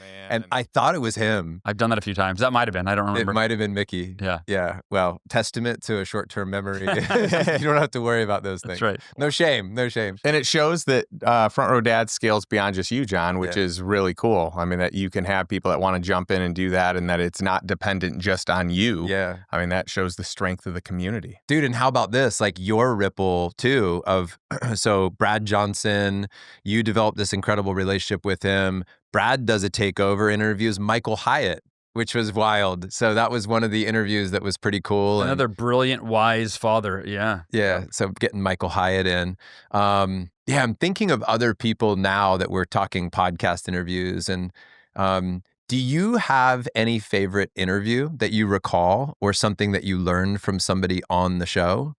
I thought it was him. I've done that a few times. That might have been. I don't remember. It might have been Mickey. Yeah. Yeah. Well, testament to a short-term memory. You don't have to worry about those things. That's right. No shame. No shame. And it shows that Front Row Dad scales beyond just you, John, which is really cool. I mean, that you can have people that want to jump in and do that, and that it's not dependent just on you. Yeah. I mean, that shows the strength of the community. Dude, and how about this? Like your ripple too of, so Brad Johnson, you developed this incredible relationship with him. Brad does a takeover, interviews Michael Hyatt, which was wild. So that was one of the interviews that was pretty cool. Another brilliant, wise father. Yeah. Yeah. So getting Michael Hyatt in. I'm thinking of other people now that we're talking podcast interviews. And do you have any favorite interview that you recall, or something that you learned from somebody on the show?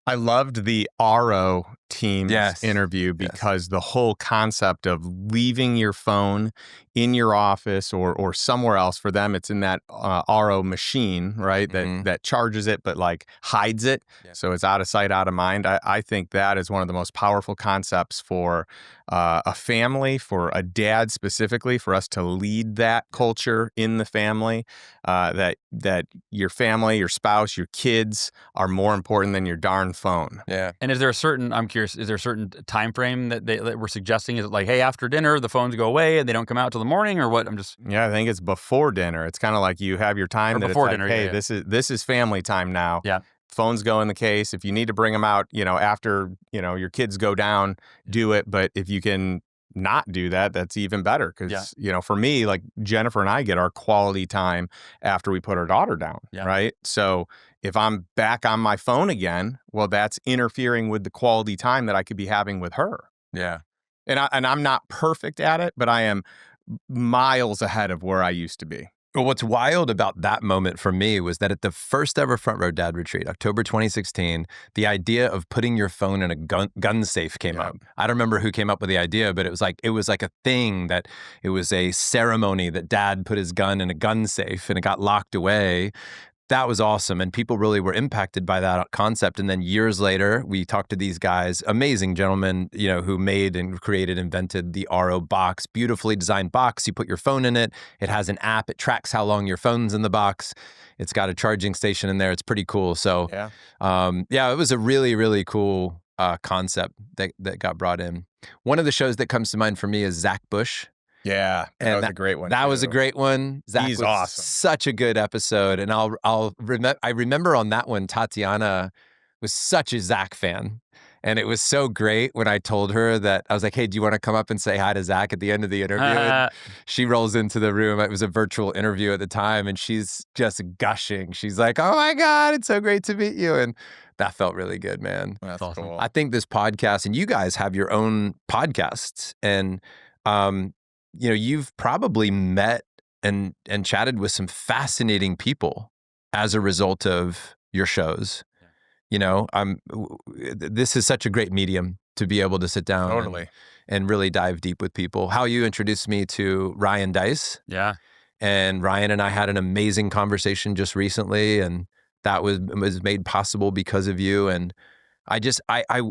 I loved the RO team's interview because the whole concept of leaving your phone in your office or somewhere else, for them it's in that RO machine, right? That charges it but like hides it, so it's out of sight, out of mind. I think that is one of the most powerful concepts for a family, for a dad specifically, for us to lead that culture in the family, that your family, your spouse, your kids are more important than your darn phone. Yeah. And is there a certain, I'm curious, is there a certain time frame that we're suggesting? Is it like, hey, after dinner the phones go away and they don't come out till the morning, or what? I think it's before dinner. It's kind of like you have your time or that before it's dinner, like, hey, this is family time now. Yeah. Phones go in the case. If you need to bring them out, after, your kids go down, do it. But if you can not do that, that's even better. Because, for me, like Jennifer and I get our quality time after we put our daughter down, right? So if I'm back on my phone again, well, that's interfering with the quality time that I could be having with her. Yeah. And I'm not perfect at it, but I am miles ahead of where I used to be. Well, what's wild about that moment for me was that at the first ever Front Row Dad Retreat, October 2016, the idea of putting your phone in a gun safe came up. I don't remember who came up with the idea, but it was like a thing, that it was a ceremony that Dad put his gun in a gun safe and it got locked away. That was awesome. And people really were impacted by that concept. And then years later, we talked to these guys, amazing gentlemen, who made and created, invented the RO box, beautifully designed box. You put your phone in it. It has an app. It tracks how long your phone's in the box. It's got a charging station in there. It's pretty cool. So it was a really, really cool concept that got brought in. One of the shows that comes to mind for me is Zach Bush. Yeah, that was a great one. That was a great one. Zach was awesome. Such a good episode, and I remember on that one, Tatiana was such a Zach fan, and it was so great when I told her that I was like, "Hey, do you want to come up and say hi to Zach at the end of the interview?" And she rolls into the room. It was a virtual interview at the time, and she's just gushing. She's like, "Oh my God, it's so great to meet you!" And that felt really good, man. That's awesome. Cool. I think this podcast, and you guys have your own podcasts, and you've probably met and chatted with some fascinating people as a result of your shows. This is such a great medium to be able to sit down and really dive deep with people. How you introduced me to Ryan Dice. Yeah. And Ryan and I had an amazing conversation just recently, and that was made possible because of you. And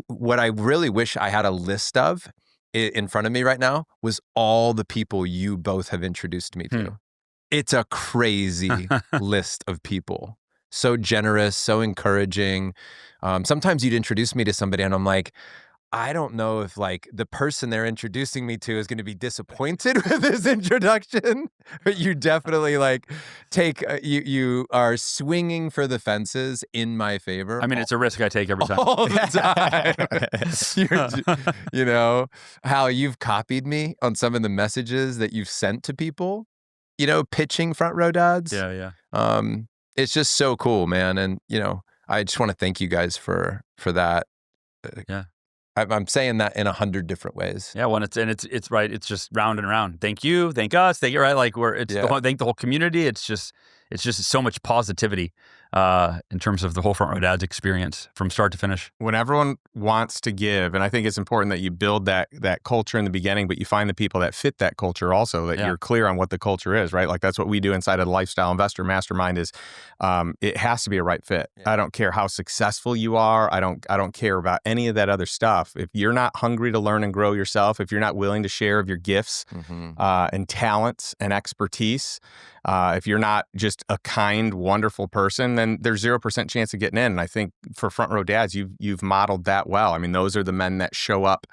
what I really wish I had a list of in front of me right now was all the people you both have introduced me to. It's a crazy list of people. So generous, so encouraging. Sometimes you'd introduce me to somebody and I'm like, I don't know if like the person they're introducing me to is going to be disappointed with this introduction, but you definitely like you are swinging for the fences in my favor. I mean, it's a risk I take every time. All the time. How you've copied me on some of the messages that you've sent to people, pitching Front Row Dads. Yeah. It's just so cool, man. And, I just want to thank you guys for that. Yeah. I'm saying that in 100 different ways. Yeah, it's right. It's just round and around. Thank you, thank us, thank you. Right, like thank the whole community. It's just so much positivity in terms of the whole Front Row Dads experience from start to finish. When everyone wants to give, and I think it's important that you build that culture in the beginning, but you find the people that fit that culture also, that you're clear on what the culture is, right? Like that's what we do inside of the Lifestyle Investor Mastermind is it has to be a right fit. Yeah. I don't care how successful you are. I don't care about any of that other stuff. If you're not hungry to learn and grow yourself, if you're not willing to share of your gifts and talents and expertise, if you're not just a kind, wonderful person, then there's 0% chance of getting in. And I think for Front Row Dads, you've modeled that well. I mean, those are the men that show up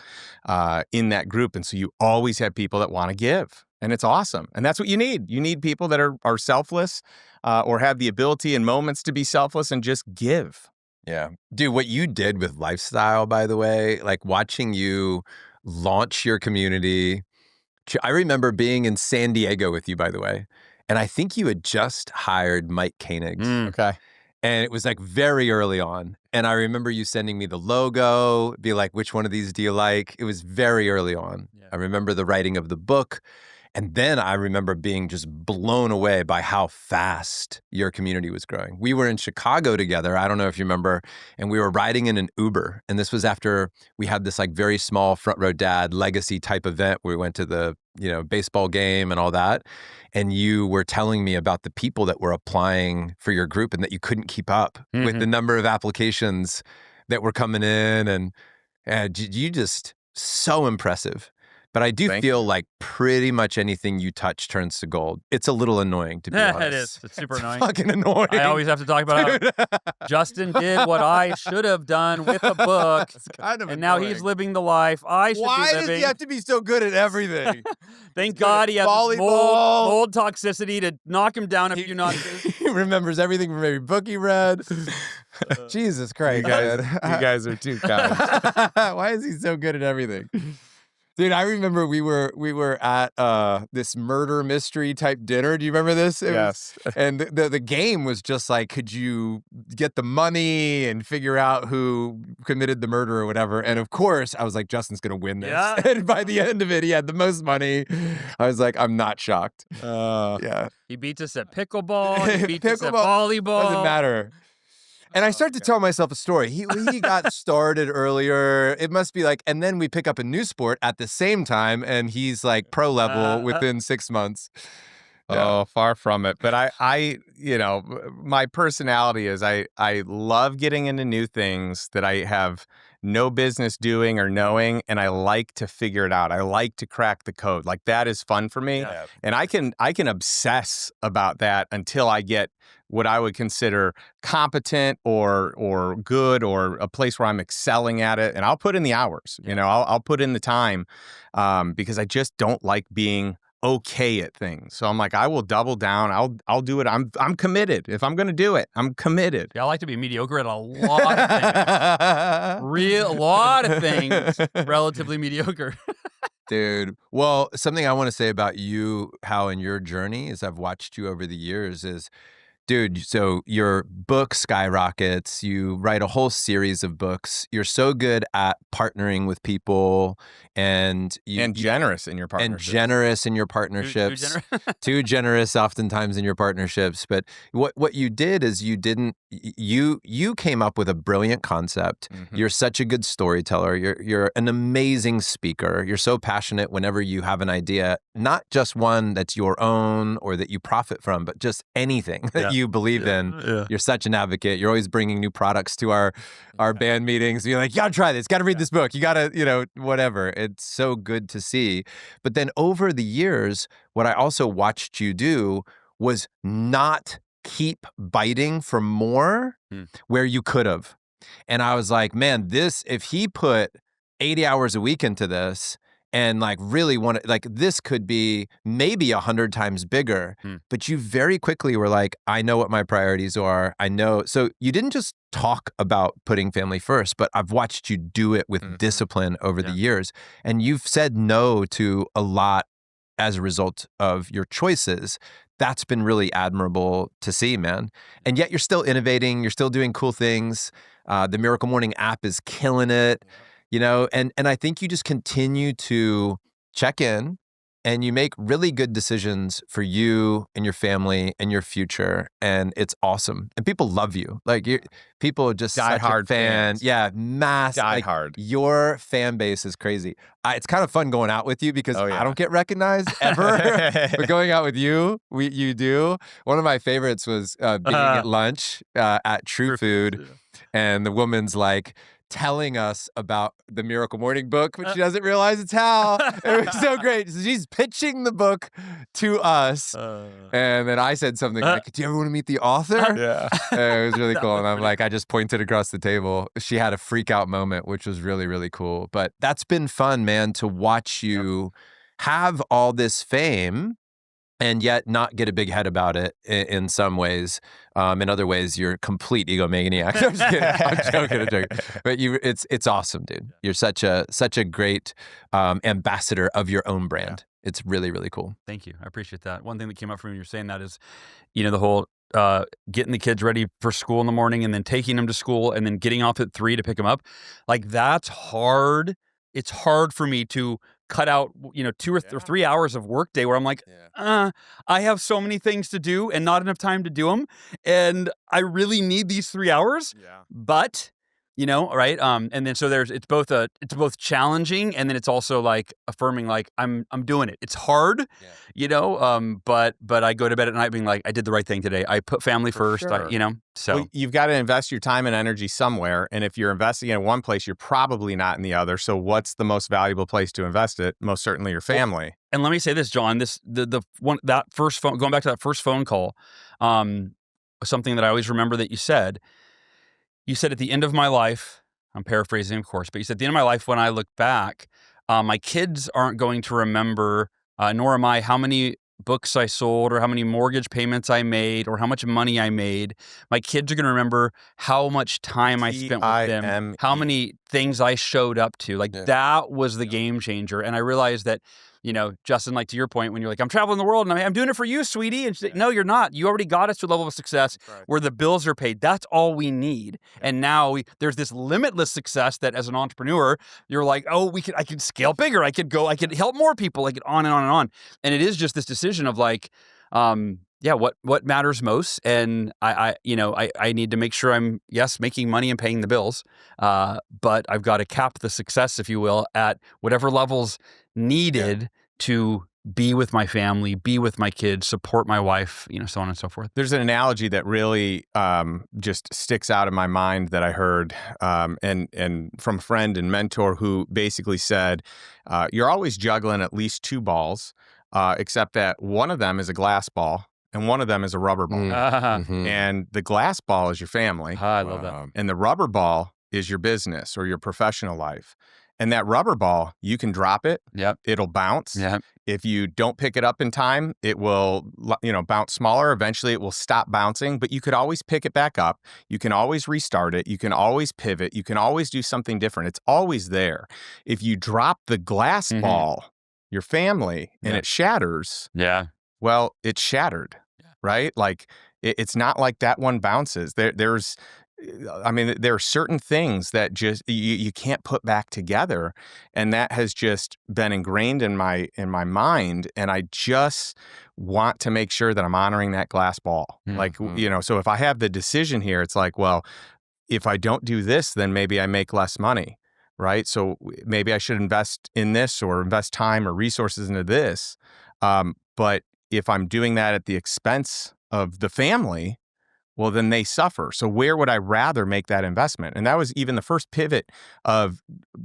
in that group. And so you always have people that want to give. And it's awesome. And that's what you need. You need people that are selfless or have the ability and moments to be selfless and just give. Yeah. Dude, what you did with Lifestyle, by the way, like watching you launch your community. I remember being in San Diego with you, by the way. And I think you had just hired Mike Koenig. Okay. And it was like very early on. And I remember you sending me the logo, be like, which one of these do you like? It was very early on. Yeah. I remember the writing of the book. And then I remember being just blown away by how fast your community was growing. We were in Chicago together. I don't know if you remember. And we were riding in an Uber. And this was after we had this like very small Front Row Dad legacy type event where we went to the, baseball game and all that. And you were telling me about the people that were applying for your group and that you couldn't keep up with the number of applications that were coming in. And you just so impressive. But I do feel like pretty much anything you touch turns to gold. It's a little annoying, to be honest. It is. It's super annoying. Fucking annoying. I always have to talk about how Justin did what I should have done with a book. It's kind of and now he's living the life I should be living. Why does he have to be so good at everything? Thank God he has mold toxicity to knock him down a few notches. He remembers everything from every book he read. Jesus Christ. You guys are too kind. Why is he so good at everything? Dude, I remember we were at this murder mystery type dinner. Do you remember this? Yes. And the game was just like, could you get the money and figure out who committed the murder or whatever? And of course, I was like, Justin's going to win this. Yeah. And by the end of it, he had the most money. I was like, I'm not shocked. Yeah. He beats us at pickleball. He beats us at volleyball. Doesn't matter. And I start to tell myself a story. He got started earlier. It must be like, and then we pick up a new sport at the same time, and he's like pro level within 6 months. Yeah. Oh, far from it. But I my personality is I love getting into new things that I have no business doing or knowing, and I like to figure it out. I like to crack the code. Like that is fun for me. Yeah. And I can obsess about that until I get what I would consider competent or good or a place where I'm excelling at it. And I'll put in the hours, I'll put in the time because I just don't like being okay at things. So I'm like, I will double down. I'll do it. I'm committed. If I'm going to do it, I'm committed. Yeah, I like to be mediocre at a lot of things. A lot of things, relatively mediocre. Dude. Well, something I want to say about you, Hal, in your journey, as I've watched you over the years, is Dude, so your book skyrockets. You write a whole series of books. You're so good at partnering with people, and generous in your partnerships. And generous in your partnerships. Too generous oftentimes in your partnerships. But what you did is you came up with a brilliant concept. Mm-hmm. You're such a good storyteller. You're an amazing speaker. You're so passionate whenever you have an idea, not just one that's your own or that you profit from, but just anything that you believe in. Yeah. You're such an advocate. You're always bringing new products to our band meetings. You're like, you gotta try this, gotta read this book. You gotta, whatever. It's so good to see. But then over the years, what I also watched you do was not keep biting for more where you could have. And I was like, man, if he put 80 hours a week into this, and like really this could be maybe 100 times bigger. But you very quickly were like, I know what my priorities are. I know. So you didn't just talk about putting family first, but I've watched you do it with discipline over the years. And you've said no to a lot as a result of your choices. That's been really admirable to see, man. And yet you're still innovating. You're still doing cool things. The Miracle Morning app is killing it. And I think you just continue to check in and you make really good decisions for you and your family and your future. And it's awesome. And people love you. Like people are just die such hard a fan. Fans. Yeah, mass. Die hard. Your fan base is crazy. It's kind of fun going out with you because I don't get recognized ever. But going out with you, you do. One of my favorites was being at lunch at True Food. And the woman's like, telling us about the Miracle Morning book, but she doesn't realize it's Hal. It was so great. So she's pitching the book to us. And then I said something like, do you ever want to meet the author? Yeah. It was really cool. And I'm like, I just pointed across the table. She had a freak out moment, which was really, really cool. But that's been fun, man, to watch you have all this fame and yet not get a big head about it in some ways. In other ways, you're a complete egomaniac. I'm just kidding. I'm joking. But it's awesome, dude. You're such a great ambassador of your own brand. Yeah. It's really, really cool. Thank you. I appreciate that. One thing that came up from when you were saying that is, the whole getting the kids ready for school in the morning and then taking them to school and then getting off at 3 to pick them up. Like, that's hard. It's hard for me to cut out, 2 or 3 hours of workday where I'm like, I have so many things to do and not enough time to do them. And I really need these 3 hours, but right. And then, so it's both challenging. And then it's also like affirming, like I'm doing it. It's hard, but I go to bed at night being like, I did the right thing today. I put family first, sure. So well, you've got to invest your time and energy somewhere. And if you're investing in one place, you're probably not in the other. So what's the most valuable place to invest it? Most certainly your family. And let me say this, John, the one, that first phone, going back to that first phone call, something that I always remember that you said at the end of my life, I'm paraphrasing, of course, but you said at the end of my life, when I look back, my kids aren't going to remember, nor am I, how many books I sold or how many mortgage payments I made or how much money I made. My kids are going to remember how much time I spent with them, how many things I showed up to. Like, that was the game changer. And I realized that, Justin, like to your point, when you're like, I'm traveling the world and I'm doing it for you, sweetie. And she's like, no, you're not. You already got us to a level of success where the bills are paid. That's all we need. And now there's this limitless success that as an entrepreneur, you're like, I can scale bigger. I could help more people. I could on and on and on. And it is just this decision of like, what matters most. And I need to make sure I'm, making money and paying the bills. But I've got to cap the success, if you will, at whatever levels needed to be with my family, be with my kids, support my wife, so on and so forth. There's an analogy that really just sticks out in my mind that I heard and from a friend and mentor who basically said, you're always juggling at least 2 balls, except that one of them is a glass ball and one of them is a rubber ball. Mm-hmm. And the glass ball is your family. I love that. And the rubber ball is your business or your professional life. And that rubber ball, you can drop it. Yep. It'll bounce. Yep. If you don't pick it up in time, it will, bounce smaller. Eventually, it will stop bouncing, but you could always pick it back up. You can always restart it. You can always pivot. You can always do something different. It's always there. If you drop the glass ball, your family, and it shatters, well, it's shattered, right? Like, It's not like that one bounces. There are certain things that just you can't put back together, and that has just been ingrained in my mind. And I just want to make sure that I'm honoring that glass ball. Like, so if I have the decision here, it's like, well, if I don't do this, then maybe I make less money, right? So maybe I should invest in this or invest time or resources into this. But if I'm doing that at the expense of the family, well, then they suffer. So where would I rather make that investment? And that was even the first pivot of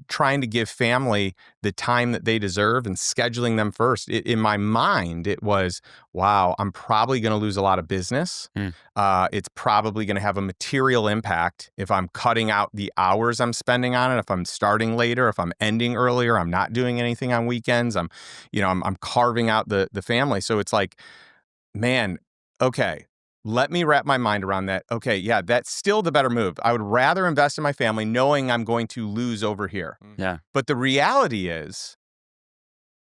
trying to give family the time that they deserve and scheduling them first. In my mind, it was, wow, I'm probably going to lose a lot of business. It's probably going to have a material impact if I'm cutting out the hours I'm spending on it, if I'm starting later, if I'm ending earlier, I'm not doing anything on weekends. I'm carving out the family. So it's like, man, okay. Let me wrap my mind around that. Okay, yeah, that's still the better move. I would rather invest in my family knowing I'm going to lose over here. Yeah. But the reality is,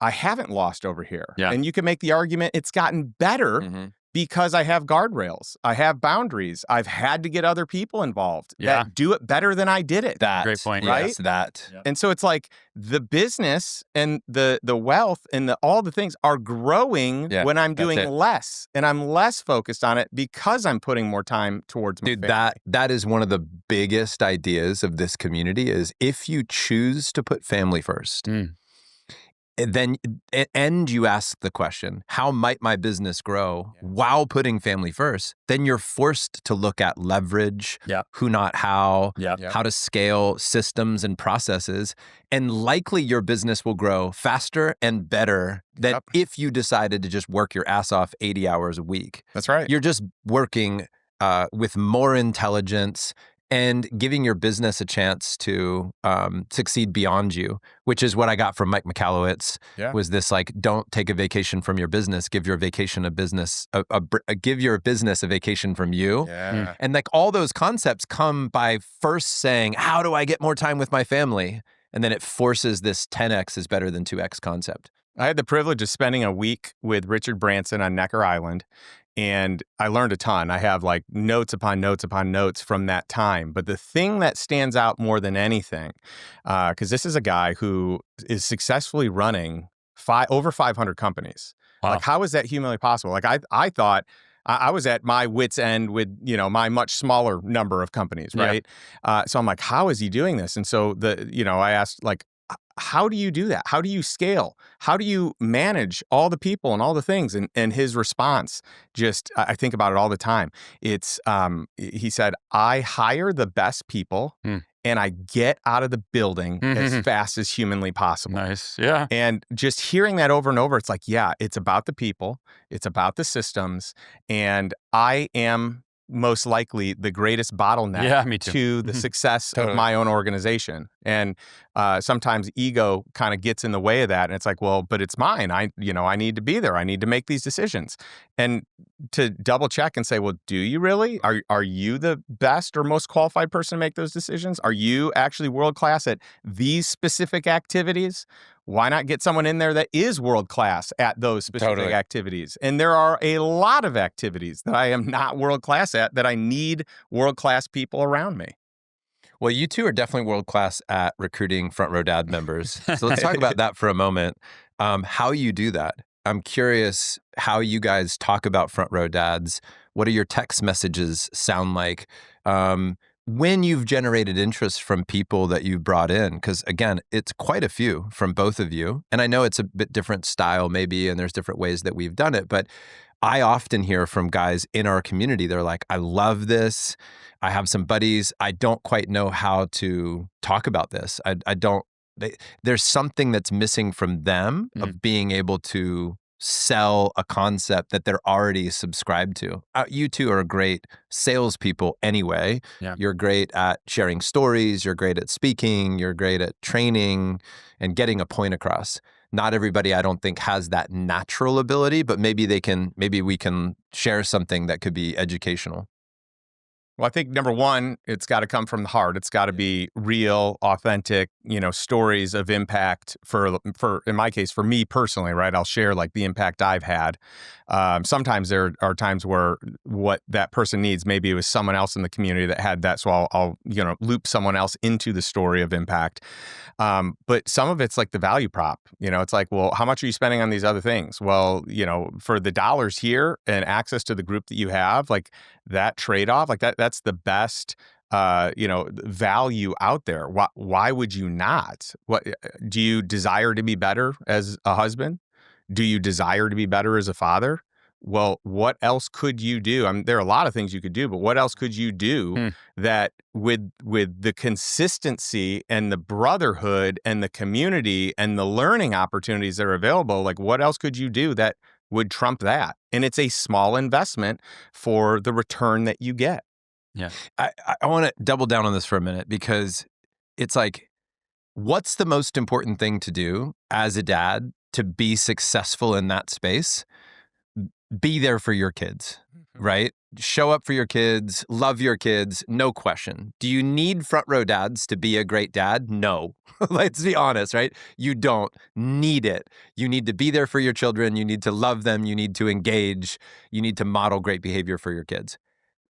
I haven't lost over here. Yeah. And you can make the argument it's gotten better because I have guardrails. I have boundaries. I've had to get other people involved that do it better than I did it. Great point. Right? Yes, that. Yeah. And so it's like the business and the wealth and all the things are growing when I'm doing less, and I'm less focused on it because I'm putting more time towards my family. That is one of the biggest ideas of this community is if you choose to put family first, then you ask the question, how might my business grow while putting family first? Then you're forced to look at leverage, who not how, how to scale systems and processes. And likely your business will grow faster and better than if you decided to just work your ass off 80 hours a week. That's right. You're just working with more intelligence and giving your business a chance to succeed beyond you, which is what I got from Mike Michalowicz, was this like, don't take a vacation from your business, give your vacation a business, give your business a vacation from you. Yeah. And like all those concepts come by first saying, how do I get more time with my family? And then it forces this 10X is better than 2X concept. I had the privilege of spending a week with Richard Branson on Necker Island, and I learned a ton. I have like notes upon notes upon notes from that time. But the thing that stands out more than anything, because this is a guy who is successfully running over 500 companies. Wow. Like, how is that humanly possible? Like, I thought I was at my wit's end with, my much smaller number of companies, right? So I'm like, how is he doing this? And so I asked, like, how do you do that? How do you scale? How do you manage all the people and all the things? And his response, I think about it all the time. It's, he said, I hire the best people and I get out of the building as fast as humanly possible. Nice. Yeah. And just hearing that over and over, it's like, it's about the people, it's about the systems, and I am most likely the greatest bottleneck to the success of my own organization. And sometimes ego kind of gets in the way of that. And it's like, well, but it's mine. I need to be there. I need to make these decisions. And to double check and say, well, do you really? Are you the best or most qualified person to make those decisions? Are you actually world-class at these specific activities? Why not get someone in there that is world-class at those specific activities? And there are a lot of activities that I am not world-class at that I need world-class people around me. Well, you two are definitely world-class at recruiting Front Row Dad members. So let's talk about that for a moment. How you do that. I'm curious how you guys talk about Front Row Dads. What do your text messages sound like? When you've generated interest from people that you brought in, because again, it's quite a few from both of you. And I know it's a bit different style maybe, and there's different ways that we've done it, but I often hear from guys in our community, they're like, I love this. I have some buddies. I don't quite know how to talk about this. There's something that's missing from them of being able to sell a concept that they're already subscribed to. You two are great salespeople anyway. Yeah. You're great at sharing stories. You're great at speaking. You're great at training and getting a point across. Not everybody, I don't think, has that natural ability, but maybe we can share something that could be educational. Well, I think number one, it's got to come from the heart. It's got to be real, authentic, stories of impact for, in my case, for me personally, right? I'll share like the impact I've had. Sometimes there are times where what that person needs, maybe it was someone else in the community that had that. So I'll loop someone else into the story of impact. But some of it's like the value prop, it's like, well, how much are you spending on these other things? Well, for the dollars here and access to the group that you have, like that trade-off, like that's the best, value out there. Why would you not? What do you desire to be better as a husband? Do you desire to be better as a father? Well, what else could you do? I mean, there are a lot of things you could do, but what else could you do that with the consistency and the brotherhood and the community and the learning opportunities that are available, like what else could you do that would trump that? And it's a small investment for the return that you get. Yeah. I want to double down on this for a minute because it's like, what's the most important thing to do as a dad to be successful in that space? Be there for your kids, right? Show up for your kids, love your kids, no question. Do you need front row dads to be a great dad? No. Let's be honest, right? You don't need it. You need to be there for your children. You need to love them. You need to engage. You need to model great behavior for your kids.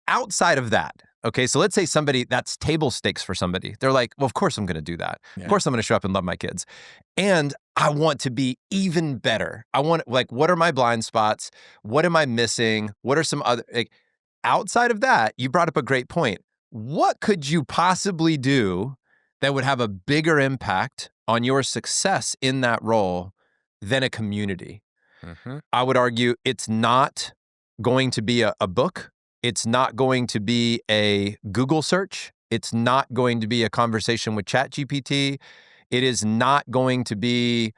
Outside of that, okay, so let's say somebody, that's table stakes for somebody. They're like, well, of course I'm going to do that. Yeah. Of course I'm going to show up and love my kids. And I want to be even better. I want, like, what are my blind spots? What am I missing? What are some other, like, outside of that, you brought up a great point. What could you possibly do that would have a bigger impact on your success in that role than a community? Mm-hmm. I would argue it's not going to be a book. It's not going to be a Google search. It's not going to be a conversation with ChatGPT. It is not going to be,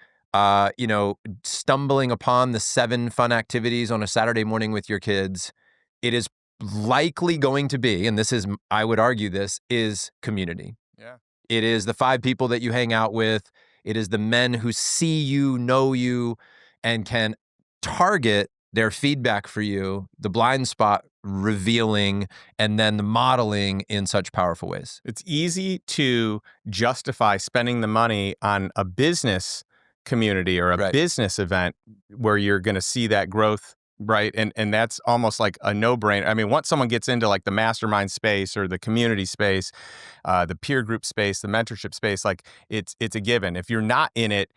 stumbling upon the 7 fun activities on a Saturday morning with your kids. It is likely going to be, and this is, I would argue this, is community. Yeah. It is the 5 people that you hang out with. It is the men who see you, know you, and can target their feedback for you, the blind spot revealing, and then the modeling in such powerful ways. It's easy to justify spending the money on a business community or a business event where you're going to see that growth, right? And that's almost like a no-brainer. I mean, once someone gets into like the mastermind space or the community space, the peer group space, the mentorship space, like it's a given. If you're not in it,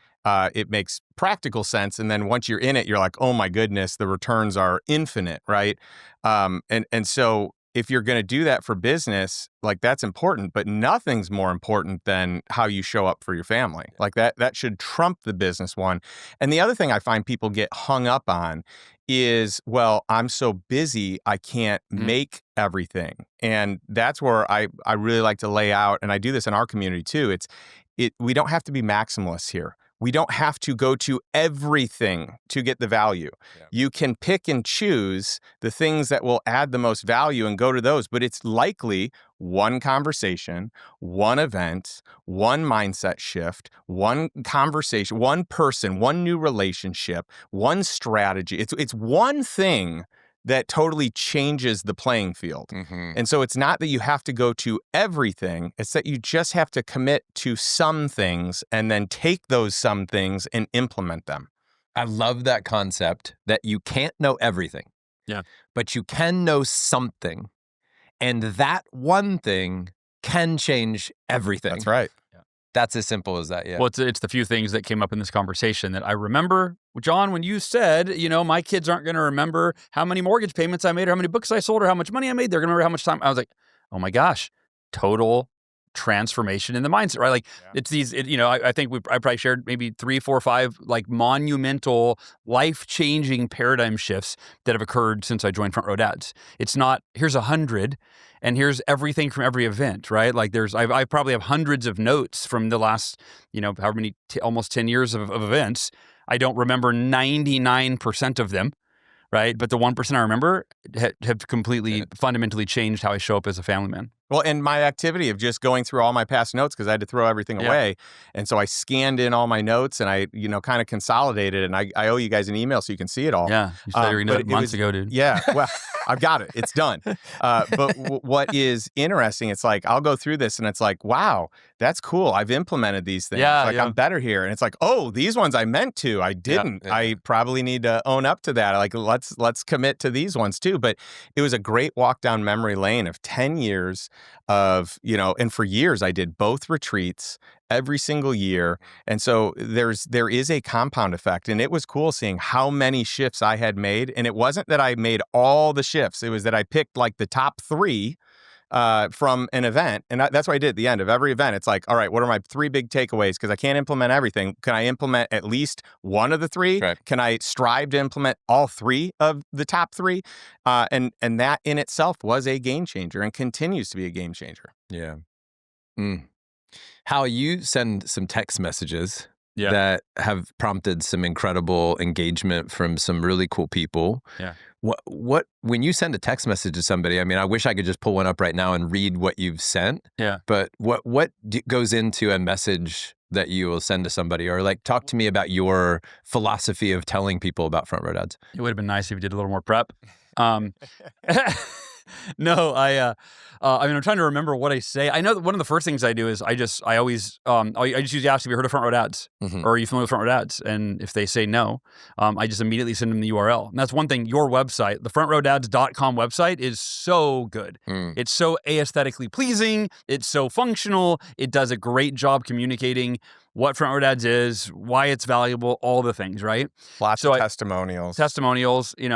it makes practical sense. And then once you're in it, you're like, oh my goodness, the returns are infinite, right? And so if you're going to do that for business, like that's important, but nothing's more important than how you show up for your family. Like that should trump the business one. And the other thing I find people get hung up on is, well, I'm so busy, I can't make everything. And that's where I really like to lay out, and I do this in our community too. We don't have to be maximalists here. We don't have to go to everything to get the value. Yeah. You can pick and choose the things that will add the most value and go to those, but it's likely one conversation, one event, one mindset shift, one conversation, one person, one new relationship, one strategy. It's one thing that totally changes the playing field. Mm-hmm. And so it's not that you have to go to everything, it's that you just have to commit to some things and then take those some things and implement them. I love that concept that you can't know everything. Yeah. But you can know something. And that one thing can change everything. That's right. That's as simple as that, yeah. Well, it's the few things that came up in this conversation that I remember. John, when you said, my kids aren't going to remember how many mortgage payments I made or how many books I sold or how much money I made. They're going to remember how much time. I was like, oh my gosh, total transformation in the mindset, right? Like it's these, I think I probably shared maybe 3, 4, 5 like monumental, life-changing paradigm shifts that have occurred since I joined Front Row Dads. It's not, here's 100 and here's everything from every event, right? Like I probably have hundreds of notes from the last, however many, almost 10 years of events. I don't remember 99% of them, right? But the 1% I remember have completely, fundamentally changed how I show up as a family man. Well, and my activity of just going through all my past notes, because I had to throw everything away. And so I scanned in all my notes and I, kind of consolidated it. And I owe you guys an email so you can see it all. Yeah. You said you months ago, dude. Yeah. Well, I've got it. It's done. But what is interesting, it's like, I'll go through this and it's like, wow, that's cool. I've implemented these things. Yeah, I'm better here. And it's like, oh, these ones I meant to, I didn't. Yeah. I probably need to own up to that. Like, let's commit to these ones too. But it was a great walk down memory lane of 10 years of, and for years I did both retreats every single year. And so there is a compound effect. And it was cool seeing how many shifts I had made. And it wasn't that I made all the shifts. It was that I picked like the top 3 from an event. And that's what I did at the end of every event. It's like, all right, what are my 3 big takeaways? Because I can't implement everything. Can I implement at least one of the 3? Right. Can I strive to implement all 3 of the top 3? And that in itself was a game changer and continues to be a game changer. Yeah. Hal, you send some text messages that have prompted some incredible engagement from some really cool people. Yeah. What when you send a text message to somebody, I mean, I wish I could just pull one up right now and read what you've sent. Yeah. But what goes into a message that you will send to somebody? Or like, talk to me about your philosophy of telling people about Front Row Dads. It would have been nice if you did a little more prep. No, I mean, I'm trying to remember what I say. I know that one of the first things I do is I just usually ask, have you heard of Front Row Dads? Or are you familiar with Front Row Dads? And if they say no, I just immediately send them the URL. And that's one thing, your website, the frontrowdads.com website is so good. It's so aesthetically pleasing. It's so functional. It does a great job communicating what Front Row Dads is, why it's valuable, all the things, right? Lots of testimonials. Testimonials, and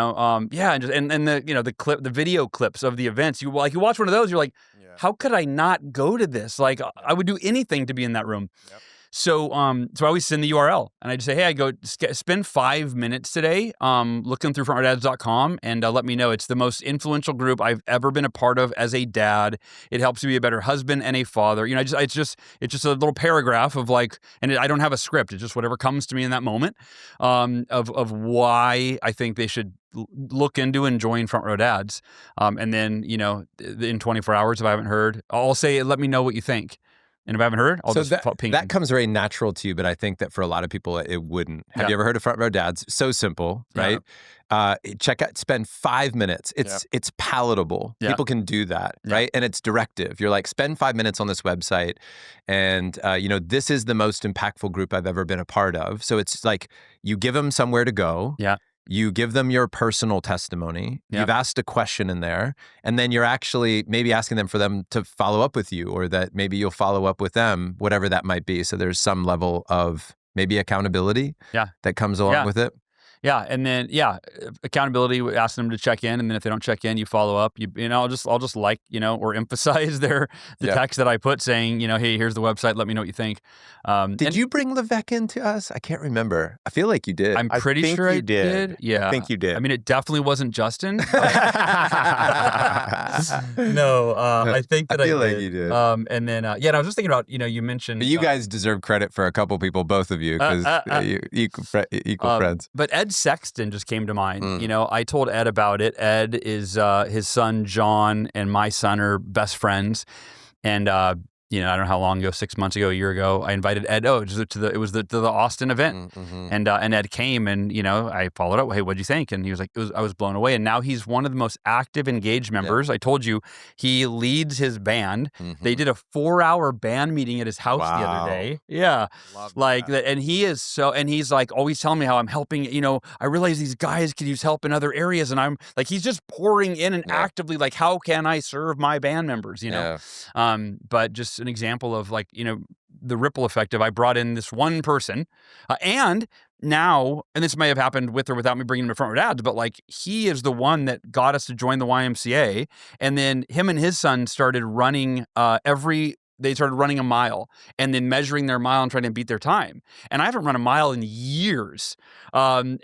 the video clips of the events. You watch one of those, you're like, how could I not go to this? Like, I would do anything to be in that room. Yep. So I always send the URL and I just say, hey, I go spend 5 minutes today looking through frontrowdads.com and let me know. It's the most influential group I've ever been a part of as a dad. It helps me be a better husband and a father. It's just a little paragraph of like, and I don't have a script. It's just whatever comes to me in that moment of why I think they should look into and join Front Row Dads. And then, in 24 hours, if I haven't heard, I'll say, let me know what you think. And if I haven't heard, I'll just ping. That comes very natural to you, but I think that for a lot of people, it wouldn't. Have you ever heard of Front Row Dads? So simple, right? Check out, spend 5 minutes. It's palatable. People can do that, right? And it's directive. You're like, spend 5 minutes on this website, and this is the most impactful group I've ever been a part of. So it's like you give them somewhere to go. Yeah. You give them your personal testimony. You've asked a question in there, and then you're actually maybe asking them for them to follow up with you, or that maybe you'll follow up with them, whatever that might be. So there's some level of maybe accountability that comes along with it. Yeah, and then accountability. Asking them to check in, and then if they don't check in, you follow up. I'll just or emphasize the text that I put saying, hey, here's the website. Let me know what you think. Did you bring Levesque into us? I can't remember. I feel like you did. I'm pretty sure I did. Yeah, I think you did. I mean, it definitely wasn't Justin. No, I think that I feel like you did. And then and I was just thinking about you mentioned. But you guys deserve credit for a couple people, both of you, because equal friends. But Ed Sexton just came to mind. I told Ed about it. Ed is his son John and my son are best friends, and I don't know how long ago, 6 months ago, a year ago, I invited Ed to the Austin event, and Ed came, and I followed up. Hey, what'd you think? And he was like, I was blown away. And now he's one of the most active, engaged members. I told you he leads his band. They did a 4-hour band meeting at his house the other day. Yeah, and he is and he's like always telling me how I'm helping. I realize these guys could use help in other areas, and I'm like, he's just pouring in and actively like, how can I serve my band members? But just an example of the ripple effect of I brought in this one person and now, and this may have happened with or without me bringing him to Front Row Dads, but he is the one that got us to join the YMCA. And then him and his son started running they started running a mile and then measuring their mile and trying to beat their time. And I haven't run a mile in years. And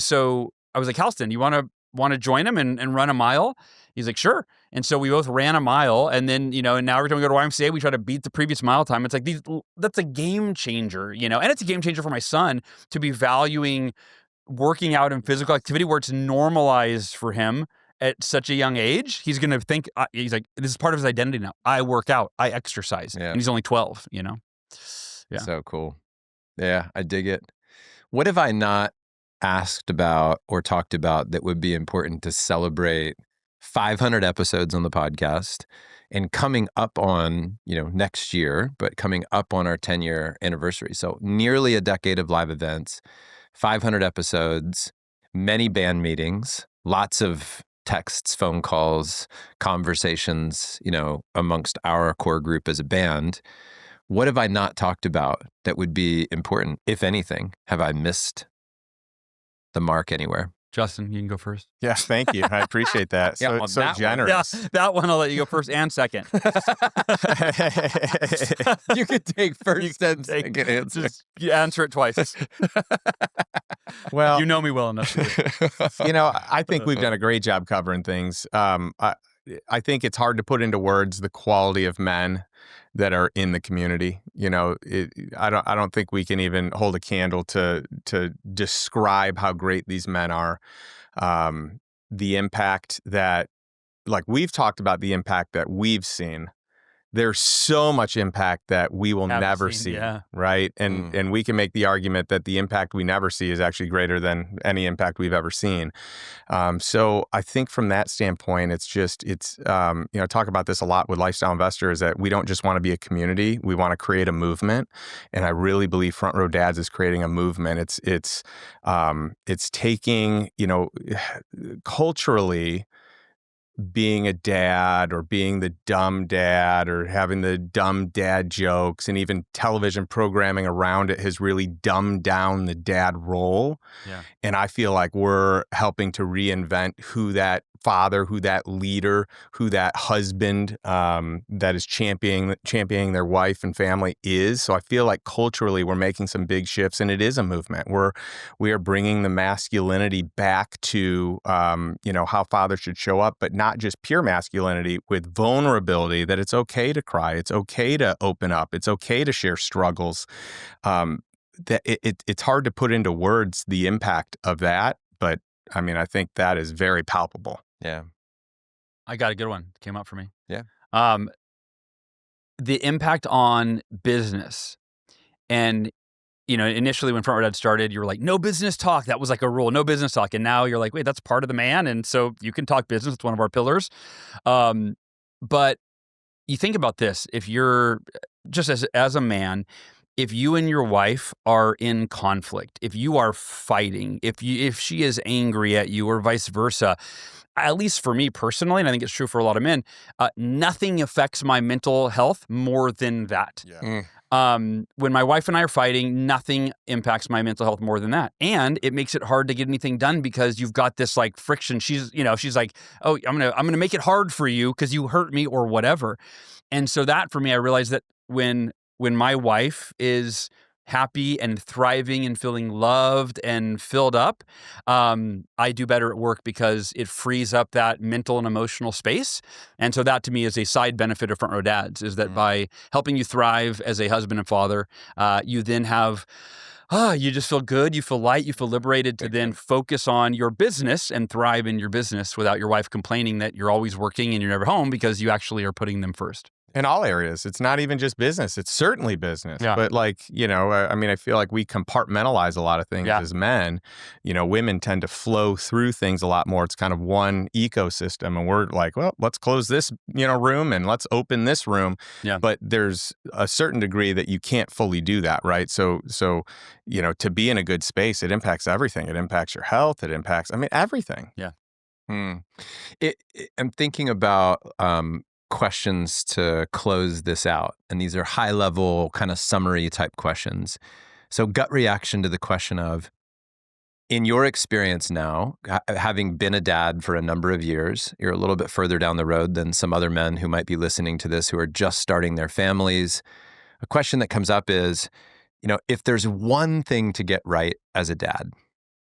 so I was like, Halston, you want to join him and run a mile? He's like, sure. And so we both ran a mile, and then, and now every time we go to YMCA, we try to beat the previous mile time. It's like that's a game changer, and it's a game changer for my son to be valuing working out and physical activity where it's normalized for him at such a young age, he's going to think, he's like, this is part of his identity now. I work out, I exercise. Yeah. And he's only 12, Yeah. So cool. Yeah, I dig it. What have I not asked about or talked about that would be important to celebrate 500 episodes on the podcast and coming up on, next year, but coming up on our 10-year anniversary? So nearly a decade of live events, 500 episodes, many band meetings, lots of texts, phone calls, conversations, amongst our core group as a band. What have I not talked about that would be important, if anything? Have I missed the mark anywhere? Justin, you can go first. Yes, thank you. I appreciate that. So, so generous. Yeah, that one I'll let you go first and second. You could take first and second answer. Just answer it twice. Well, you know me well enough. I think we've done a great job covering things. I think it's hard to put into words the quality of men that are in the community. I don't think we can even hold a candle to describe how great these men are. The impact that, like, we've talked about the impact that we've seen. There's so much impact that we will never see, right? And we can make the argument that the impact we never see is actually greater than any impact we've ever seen. So I think from that standpoint, it's talk about this a lot with lifestyle investors, that we don't just want to be a community, we want to create a movement. And I really believe Front Row Dads is creating a movement. It's taking, culturally, being a dad or being the dumb dad or having the dumb dad jokes, and even television programming around it has really dumbed down the dad role. Yeah. And I feel like we're helping to reinvent who that father, who that leader, who that husband that is championing their wife and family is. So I feel like culturally we're making some big shifts, and it is a movement. We are bringing the masculinity back to how fathers should show up, but not just pure masculinity, with vulnerability, that it's okay to cry, it's okay to open up, it's okay to share struggles. That it's hard to put into words the impact of that, but I think that is very palpable. Yeah. I got a good one. Came up for me. Yeah. The impact on business. And, initially when Front Row Dad started, you were like, no business talk. That was like a rule, no business talk. And now you're like, wait, that's part of the man. And so you can talk business. It's one of our pillars. But you think about this, if you're just as a man, if you and your wife are in conflict, if you are fighting, if she is angry at you or vice versa, at least for me personally, and I think it's true for a lot of men, nothing affects my mental health more than that. Yeah. When my wife and I are fighting, nothing impacts my mental health more than that. And it makes it hard to get anything done because you've got this like friction. She's like, oh, I'm gonna make it hard for you because you hurt me or whatever. And so that for me, I realized that when my wife is happy and thriving and feeling loved and filled up, I do better at work because it frees up that mental and emotional space. And so that to me is a side benefit of Front Row Dads, is that by helping you thrive as a husband and father, you then have, you just feel good, you feel light, you feel liberated to then focus on your business and thrive in your business without your wife complaining that you're always working and you're never home, because you actually are putting them first. In all areas. It's not even just business. It's certainly business. Yeah. But I feel like we compartmentalize a lot of things as men. Women tend to flow through things a lot more. It's kind of one ecosystem. And we're like, well, let's close this, room and let's open this room. Yeah. But there's a certain degree that you can't fully do that, right? So to be in a good space, it impacts everything. It impacts your health. It impacts, everything. Yeah. I'm thinking about questions to close this out. And these are high level kind of summary type questions. So gut reaction to the question of, in your experience now, having been a dad for a number of years, you're a little bit further down the road than some other men who might be listening to this who are just starting their families. A question that comes up is, if there's one thing to get right as a dad,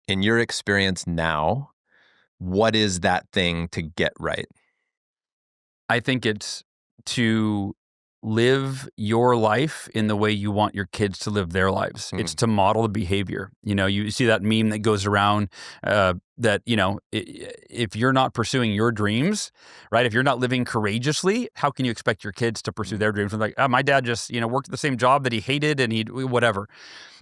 in your experience now, what is that thing to get right? I think it's to live your life in the way you want your kids to live their lives. It's to model the behavior. You see that meme that goes around that, if you're not pursuing your dreams, right? If you're not living courageously, how can you expect your kids to pursue their dreams? Like, my dad just, worked the same job that he hated and he whatever.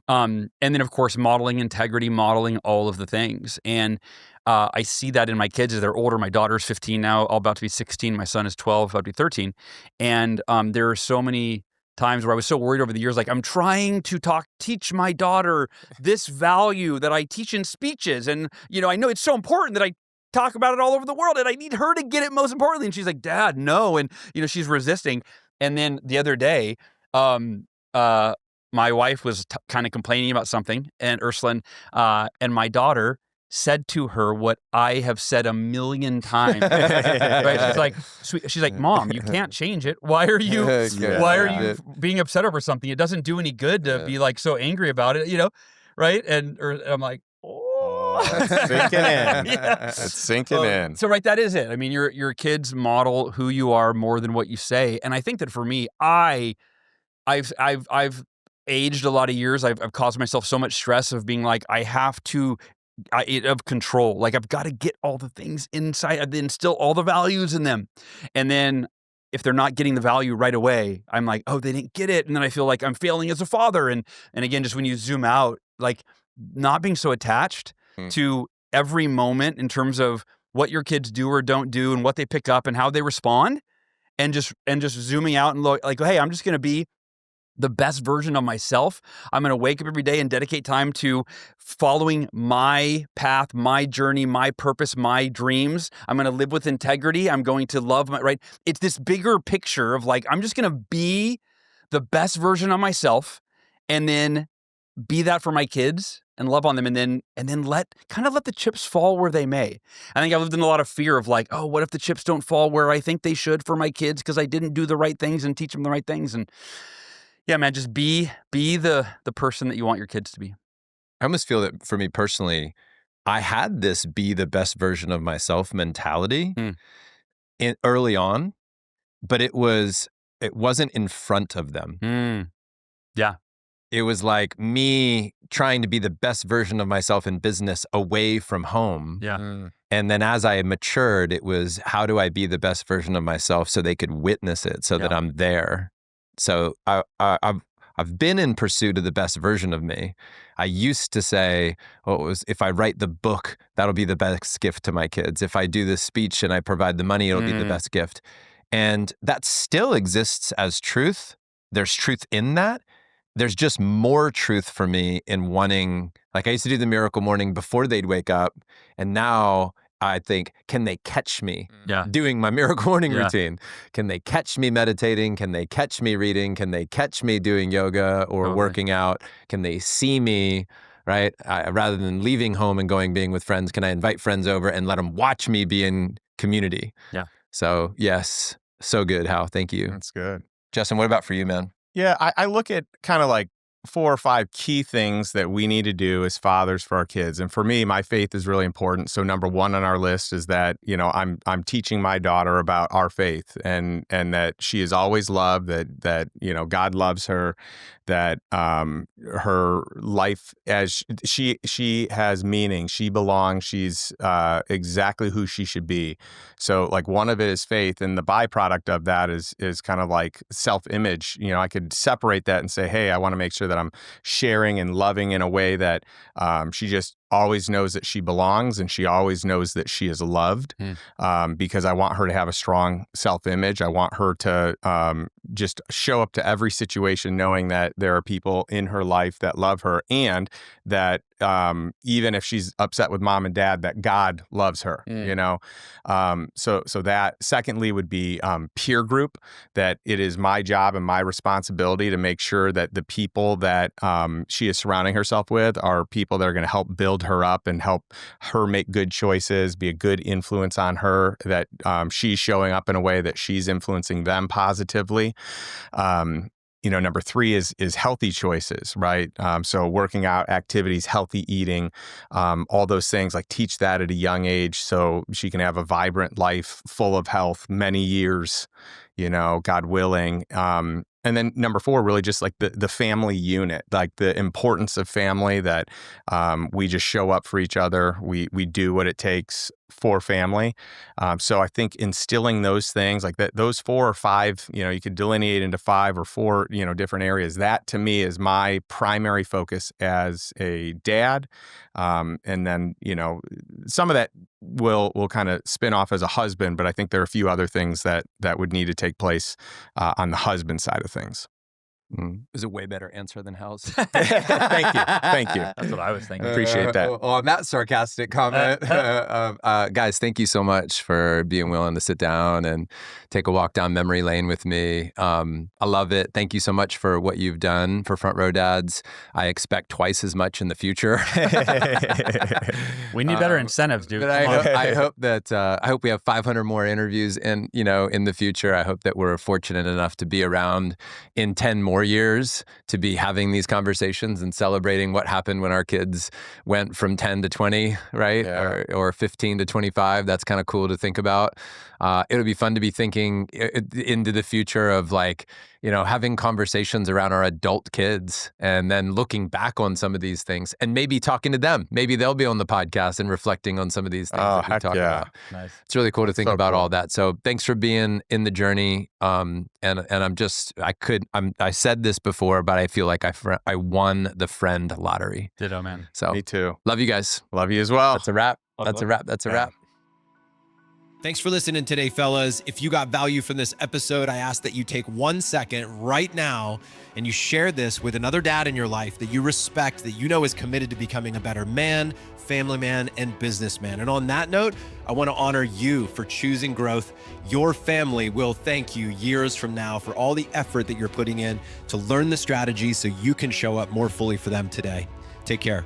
And then, of course, modeling integrity, modeling all of the things. And I see that in my kids as they're older. My daughter's 15 now, all about to be 16. My son is 12, about to be 13. And there are so many times where I was so worried over the years, like I'm trying to teach my daughter this value that I teach in speeches. And, I know it's so important that I talk about it all over the world and I need her to get it most importantly. And she's like, Dad, no. And, she's resisting. And then the other day, my wife was kind of complaining about something, and Ursuline, and my daughter said to her what I have said a million times. Right? She's like, Mom, you can't change it. Why are you being upset over something? It doesn't do any good to be like so angry about it, right? And I'm like, that's sinking in. It's sinking in. So right, that is it. I mean, your kids model who you are more than what you say. And I think that for me, I've aged a lot of years. I've caused myself so much stress of being like, I have to of control. Like I've got to get all the things inside, I've instill all the values in them. And then if they're not getting the value right away, I'm like, oh, they didn't get it. And then I feel like I'm failing as a father. And again, just when you zoom out, like not being so attached to every moment in terms of what your kids do or don't do and what they pick up and how they respond, and just zooming out and like, hey, I'm just going to be the best version of myself. I'm going to wake up every day and dedicate time to following my path, my journey, my purpose, my dreams. I'm going to live with integrity. I'm going to love right? It's this bigger picture of like, I'm just going to be the best version of myself and then be that for my kids and love on them. And then let the chips fall where they may. I think I've lived in a lot of fear of like, oh, what if the chips don't fall where I think they should for my kids because I didn't do the right things and teach them the right things. And yeah, man, just be the person that you want your kids to be. I almost feel that for me personally, I had this be the best version of myself mentality early on, but it wasn't in front of them. Yeah. It was like me trying to be the best version of myself in business away from home. Yeah. And then as I matured, it was how do I be the best version of myself so they could witness it so that I'm there. So I've been in pursuit of the best version of me. I used to say, if I write the book, that'll be the best gift to my kids. If I do this speech and I provide the money, it'll be the best gift. And that still exists as truth. There's truth in that. There's just more truth for me in wanting, like I used to do the miracle morning before they'd wake up. And now I think, can they catch me doing my miracle morning routine? Can they catch me meditating? Can they catch me reading? Can they catch me doing yoga or working out? Can they see me, right? Rather than leaving home and being with friends, can I invite friends over and let them watch me be in community? Yeah. So yes, so good, Hal. Thank you. That's good. Justin, what about for you, man? Yeah, I look at kind of like 4 or 5 key things that we need to do as fathers for our kids. And for me, my faith is really important. So number 1 on our list is that, I'm teaching my daughter about our faith and that she is always loved, that God loves her, that her life as she has meaning, she belongs, she's exactly who she should be. So like one of it is faith, and the byproduct of that is kind of like self-image. I could separate that and say, hey, I want to make sure that I'm sharing and loving in a way that she just always knows that she belongs and she always knows that she is loved, because I want her to have a strong self-image. I want her to just show up to every situation knowing that there are people in her life that love her, and that even if she's upset with mom and dad, that God loves her, So that secondly would be peer group, that it is my job and my responsibility to make sure that the people that she is surrounding herself with are people that are going to help build her up and help her make good choices, be a good influence on her, that she's showing up in a way that she's influencing them positively. number 3 is healthy choices, right? So working out, activities, healthy eating, all those things, like teach that at a young age so she can have a vibrant life full of health, many years, God willing. And then number 4, really just like the family unit, like the importance of family, that we just show up for each other. We do what it takes for family. So I think instilling those things, like those 4 or 5, you could delineate into 5 or 4, different areas. That to me is my primary focus as a dad. And then, some of that will kind of spin off as a husband, but I think there are a few other things that would need to take place on the husband side of things. It was a way better answer than Hal's. Thank you. That's what I was thinking. Appreciate that. On that sarcastic comment, guys, thank you so much for being willing to sit down and take a walk down memory lane with me. I love it. Thank you so much for what you've done for Front Row Dads. I expect twice as much in the future. We need better incentives, dude. But I hope we have 500 more interviews in the future. I hope that we're fortunate enough to be around in 10 more years to be having these conversations and celebrating what happened when our kids went from 10 to 20, right? Yeah. Or 15 to 25. That's kind of cool to think about. It'll be fun to be thinking into the future of having conversations around our adult kids and then looking back on some of these things and maybe talking to them. Maybe they'll be on the podcast and reflecting on some of these things that we talk about. Nice. It's really cool to think about all that. So thanks for being in the journey. And I said this before, but I feel like I won the friend lottery. Ditto, man. So me too. Love you guys. Love you as well. That's a wrap. That's a wrap. Thanks for listening today, fellas. If you got value from this episode, I ask that you take 1 second right now and you share this with another dad in your life that you respect, that you know is committed to becoming a better man, family man, and businessman. And on that note, I want to honor you for choosing growth. Your family will thank you years from now for all the effort that you're putting in to learn the strategies so you can show up more fully for them today. Take care.